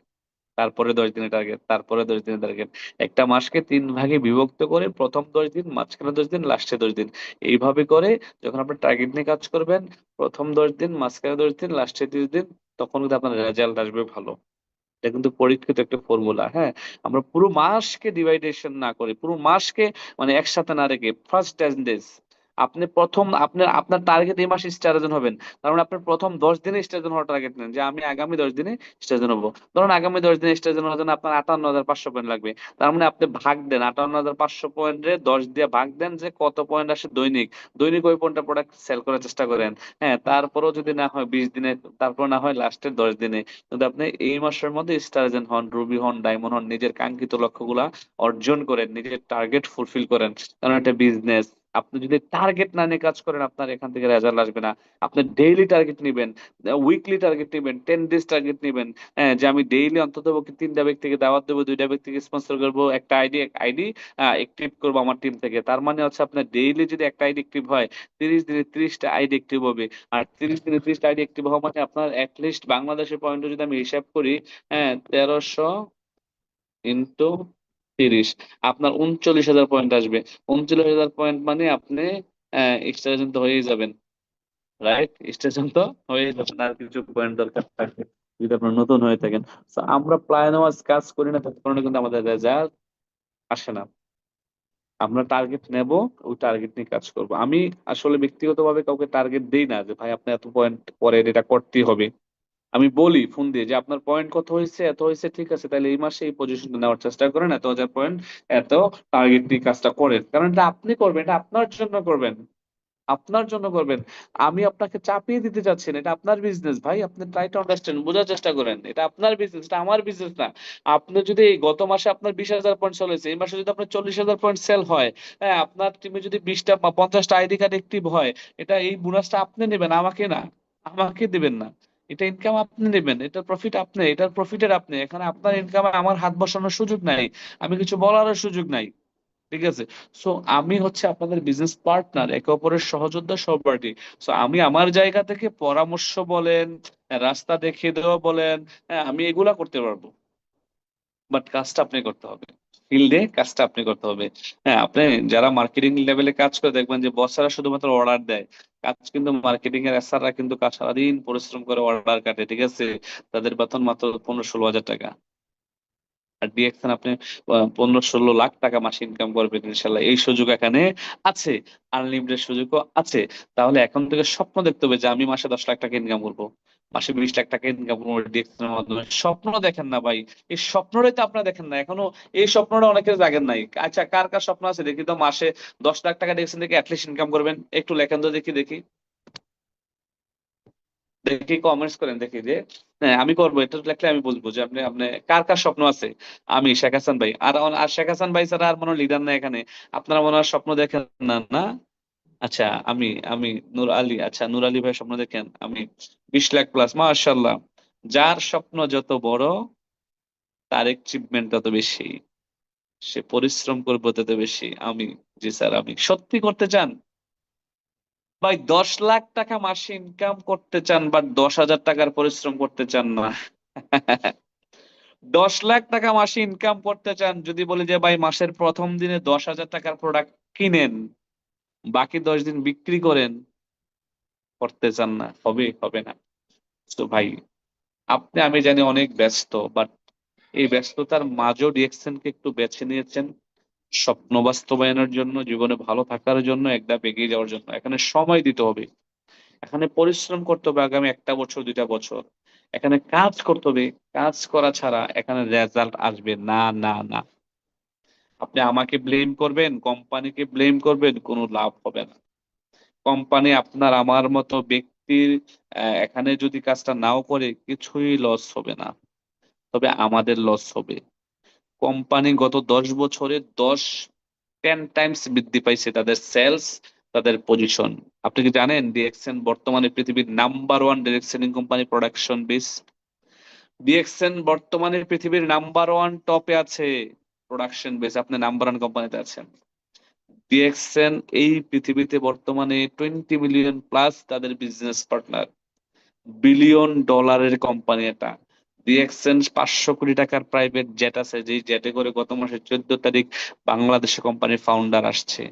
তারপরে 10 দিনের টার্গেট, তারপরে 10 দিনের টার্গেট। একটা মাসকে 3 ভাগে বিভক্ত করে প্রথম 10 দিন, মাঝখানে 10 দিন, লাস্টে 10 দিন, এইভাবে করে যখন আপনি টার্গেট নিয়ে কাজ করবেন, প্রথম 10 দিন, মাঝখানে 10 দিন, লাস্টে 30 দিন, তখন কিন্তু আপনার রেজাল্ট আসবে ভালো। এটা কিন্তু পরীক্ষিত একটা ফর্মুলা, হ্যাঁ। আমরা পুরো মাসকে ডিভাইডেশন না করে, পুরো মাসকে মানে একসাথে না রেখে, ফার্স্ট 10 ডেজ আপনি প্রথম আপনার আপনার টার্গেট এই মাসে স্টারজন হবেন, তার মানে আপনার প্রথম 10 দিনে স্টারজন হওয়ার টার্গেট নেন, যে আমি আগামী 10 দিনে স্টারজন হবো। ধরুন আগামী 10 দিনে স্টারজন হওয়ার জন্য আপনার 58,500 পয়েন্ট লাগবে, তার মানে আপনি ভাগ দেন 58,500 পয়েন্টে 10 দিয়ে ভাগ দেন, যে কত পয়েন্ট আসে দৈনিক, দৈনিক ওই পয়েন্টটা প্রোডাক্ট সেল করার চেষ্টা করেন। হ্যাঁ, তারপরেও যদি না হয় 20 দিনে, তারপর না হয় লাস্টের 10 দিনে, যদি আপনি এই মাসের মধ্যে স্টারজেন হন, রুবি হন, ডায়মন্ড হন, নিজের কাঙ্ক্ষিত লক্ষ্যগুলা অর্জন করেন, নিজের টার্গেট ফুলফিল করেন, কারণ এটা বিজনেস, আপনি যদি টার্গেট না নিয়ে কাজ করেন আপনার এখান থেকে রেজাল্ট আসবে না। আপনি ডেইলি টার্গেট নিবেন, উইকলি টার্গেট নিবেন, 10 ডেজ টার্গেট নিবেন। হ্যাঁ, যে আমি ডেইলি অন্তত 3টা ব্যক্তিকে দাওয়াত দেবো, 2টা ব্যক্তিকে স্পন্সর করবো, একটা আইডি অ্যাক্টিভ করবো আমার টিম থেকে। তার মানে হচ্ছে আপনার ডেইলি যদি একটা আইডি অ্যাক্টিভ হয়, 30 দিনে 30টা আইডি অ্যাক্টিভ হবে। আর 30 দিনে 30টা আইডি অ্যাক্টিভ হওয়া মানে আপনার অ্যাটলিস্ট বাংলাদেশের পয়েন্ট যদি আমি হিসাব করি, হ্যাঁ, 1300 ইন্টু 30, আপনার 39,000 পয়েন্ট আসবে। 39,000 পয়েন্ট মানে আপনি স্টেশন তো হয়েই যাবেন, রাইট? স্টেশন তো হয়ে যাবেন, আর কিছু পয়েন্ট দরকার থাকে যদি আপনার নতুন হয়ে থাকেন। তো আমরা প্ল্যান ওয়াইজ কাজ করি না, তার কারণে কিন্তু আমাদের রেজাল্ট আসে না। আমরা টার্গেট নেব, ওই টার্গেট নিয়ে কাজ করব। আমি আসলে ব্যক্তিগতভাবে কাউকে টার্গেট দেই না যে ভাই আপনি এত পয়েন্ট পরে এটা করতেই হবে। আমি বলি ফোন দিয়ে যে আপনার পয়েন্ট কত হয়েছে, এত হয়েছে, ঠিক আছে, তাহলে এই মাসে এই পজিশনটা নেওয়ার চেষ্টা করেন, এত হাজার পয়েন্ট, এত টার্গেট নিয়ে কাজটা করেন। কারণ এটা আপনি করবেন, এটা আপনার জন্য করবেন, আপনার জন্য করবেন। আমি আপনাকে চাপিয়ে দিতে চাচ্ছি না, এটা আপনার বিজনেস ভাই। আপনি ট্রাই টু আন্ডারস্ট্যান্ড, বোঝার চেষ্টা করেন। এটা আপনার বিজনেস, এটা আমার বিজনেস না। আপনি যদি এই গত মাসে আপনার 20,000 পয়েন্ট সেল হয়েছে, এই মাসে যদি আপনার 40,000 পয়েন্ট সেল হয়, হ্যাঁ, আপনার টিমে যদি 20টা বা 50টা আইডি কার্ড অ্যাক্টিভ হয়, এটা এই বোনাসটা আপনি নেবেন, আমাকে না, আমাকে দিবেন না। এটা ইনকাম আপনি নেবেন, এটার প্রফিট আপনি, এটার প্রফিটের আপনি। এখানে আপনার ইনকামে আমার হাত বসানোর সুযোগ নাই, আমি কিছু বলারও সুযোগ নাই। ঠিক আছে? সো আমি হচ্ছে আপনাদের বিজনেস পার্টনার, একে অপরের সহযোদ্ধা, সহপাঠী। সো আমি আমার জায়গা থেকে পরামর্শ বলেন, রাস্তা দেখিয়ে দেওয়া বলেন, হ্যাঁ, আমি এগুলা করতে পারবো, বাট কাজটা আপনি করতে হবে, ফিল্ডে কাজটা আপনি করতে হবে। হ্যাঁ, আপনি যারা মার্কেটিং লেভেলে কাজ করে দেখবেন যে বসরা শুধুমাত্র অর্ডার দেয়, কাজ কিন্তু মার্কেটিং এর এসআররা কিন্তু কাজ সারাদিন পরিশ্রম করে অর্ডার কাটে, ঠিক আছে? তাদের বেতন মাত্র 15-16 হাজার টাকা। আর ডিএকশন আপনি 15-16 লাখ টাকা মাসে ইনকাম করবেন ইনশাল্লাহ, এই সুযোগ এখানে আছে, আনলিমিটেড সুযোগও আছে। তাহলে এখন থেকে স্বপ্ন দেখতে হবে যে আমি মাসে 10 লাখ টাকা ইনকাম করবো, মাসে 20 লাখ টাকা ইনকাম করবো ডিএকশনের মাধ্যমে। স্বপ্ন দেখেন না ভাই, এই স্বপ্নটাই তো আপনারা দেখেন না এখনো। এই স্বপ্নটা অনেকের জাগেন নাই। আচ্ছা, কার কার স্বপ্ন আছে দেখি তো, মাসে 10 লাখ টাকা ডিএকশন থেকে অ্যাটলিস্ট ইনকাম করবেন? একটু লেখেন তো, দেখি দেখি দেখি, কমেন্টস করেন দেখি যে হ্যাঁ আমি করবো, এটা লেখলে আমি বুঝবো যে আপনি আপনি কার কার স্বপ্ন আছে। আমি, শেখ হাসান ভাই, আর শেখ হাসান ভাই ছাড়া আর মনে লিডার নাই এখানে। আপনারা মনে হয় স্বপ্ন দেখেন না, না? আচ্ছা, আমি আমি নূর আলী, আচ্ছা নূর আলী ভাই স্বপ্ন দেখেন। আমি 20 লাখ প্লাস, মাশাআল্লাহ। যার স্বপ্ন যত বড়, তার অ্যাচিভমেন্ট তত বেশি, সে পরিশ্রম করবে তত বেশি। আমি, জি স্যার, আমি সত্যি করতে চান ভাই, 10 লাখ টাকা মাসে ইনকাম করতে চান, বাট 10,000 টাকার পরিশ্রম করতে চান না। 10 লাখ টাকা মাসে ইনকাম করতে চান, যদি বলি যে ভাই মাসের প্রথম দিনে 10,000 টাকার প্রোডাক্ট কিনেন, বাকি 10 দিন বিক্রি করেন, করতে চান না, হবে হবে না। তো ভাই, আপনি আমি জানি অনেক ব্যস্ত, বাট এই ব্যস্ততার মাঝেও ডিএক্সএন কে একটু বেছে নিয়েছেন স্বপ্ন বাস্তবায়নের জন্য, জীবনে ভালো থাকার জন্য, এক ধাপ এগিয়ে যাওয়ার জন্য। এখানে সময় দিতে হবে, এখানে পরিশ্রম করতে হবে আগামী 1টা বছর, 2টা বছর। এখানে কাজ করতে হবে, কাজ করা ছাড়া এখানে রেজাল্ট আসবে না, না, না। আপনি আমাকে ব্লেম করবেন, কোম্পানিকে ব্লেম করবেন, কোনো লাভ হবে না। কোম্পানি আপনার আমার মতো ব্যক্তির এখানে যদি কাজটা নাও করে, কিছুই লস হবে না, তবে আমাদের লস হবে। কোম্পানি গত 10 বছরে 10 টাইমস বৃদ্ধি পাইছে তাদের সেলস, তাদের পজিশন। আপনি কি জানেন ডিএক্সএন বর্তমানে পৃথিবীর number 1 direct selling company production base? DXN বর্তমানে পৃথিবীর নাম্বার 1 টপে আছে প্রোডাকশন বেস, আপনি নাম্বার 1 কোম্পানিতে আছেন। ডিএক্সএন এই পৃথিবীতে বর্তমানে 20 মিলিয়ন প্লাস তাদের বিজনেস পার্টনার, বিলিয়ন ডলারের কোম্পানি এটা। ডিএক্সএন 500 কোটি টাকার প্রাইভেট জেট আছে, যেই জেটে করে গত মাসের 14 তারিখ বাংলাদেশে কোম্পানির ফাউন্ডার আসছে।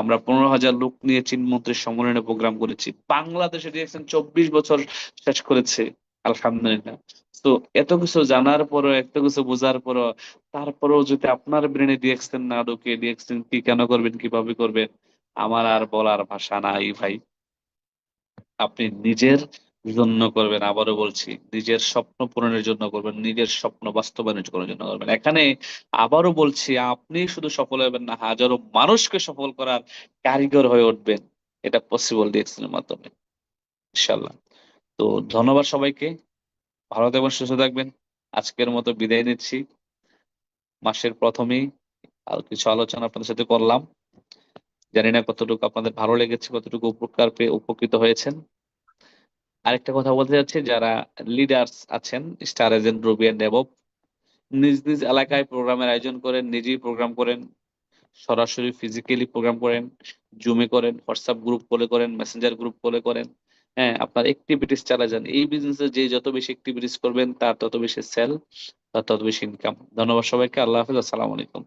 আমরা 15,000 লোক নিয়ে চীনমন্ত্রীর সম্মেলনে প্রোগ্রাম করেছি। বাংলাদেশে ডিএক্সএন 24 বছর শেষ করেছে, আলহামদুলিল্লাহ। তো এত কিছু জানার পরও, এত কিছু বোঝার পরও, তারপরেও যদি আপনার ব্রেনে ডিএক্সএন না ঢোকে, ডিএক্সএন কি কেন করবেন, কিভাবে করবেন, আমার আর বলার ভাষা নাই ভাই। আপনি নিজের জন্য করবেন, আবারও বলছি, নিজের স্বপ্ন পূরণের জন্য করবেন, নিজের স্বপ্ন বাস্তবায়নের জন্য করবেন। এখানে আবারও বলছি, আপনি শুধু সফল হবেন না, হাজারো মানুষকে সফল করার কারিগর হয়ে উঠবেন। এটা পসিবল ডিএক্সএন এর মাধ্যমে, ইনশাল্লাহ। তো ধন্যবাদ সবাইকে, ভালো থাকবেন, সুস্থ থাকবেন। আজকের মতো বিদায় নিচ্ছি। মাসের প্রথমেই আর কিছু আলোচনা আপনাদের সাথে করলাম। জানি না কতটুকু আপনাদের ভালো লেগেছে, কতটুকু উপকৃত হয়েছেন। আরেকটা কথা বলতে চাচ্ছি, যারা লিডার্স আছেন, স্টার এজেন্ট, রুবি এন্ড ডেভপ, নিজ নিজ এলাকায় প্রোগ্রামের আয়োজন করেন, নিজেই প্রোগ্রাম করেন, সরাসরি ফিজিক্যালি প্রোগ্রাম করেন, জুমে করেন, হোয়াটসঅ্যাপ গ্রুপ কলে করেন, মেসেঞ্জার গ্রুপ কলে করেন। হ্যাঁ, আপনার অ্যাক্টিভিটিস চালা যান। এই বিজনেসে যে যত বেশি অ্যাক্টিভিটিস করবেন তার তত বেশি সেল, তার তত বেশি ইনকাম। ধন্যবাদ সবাইকে। আল্লাহ হাফেজ। আসসালামু আলাইকুম।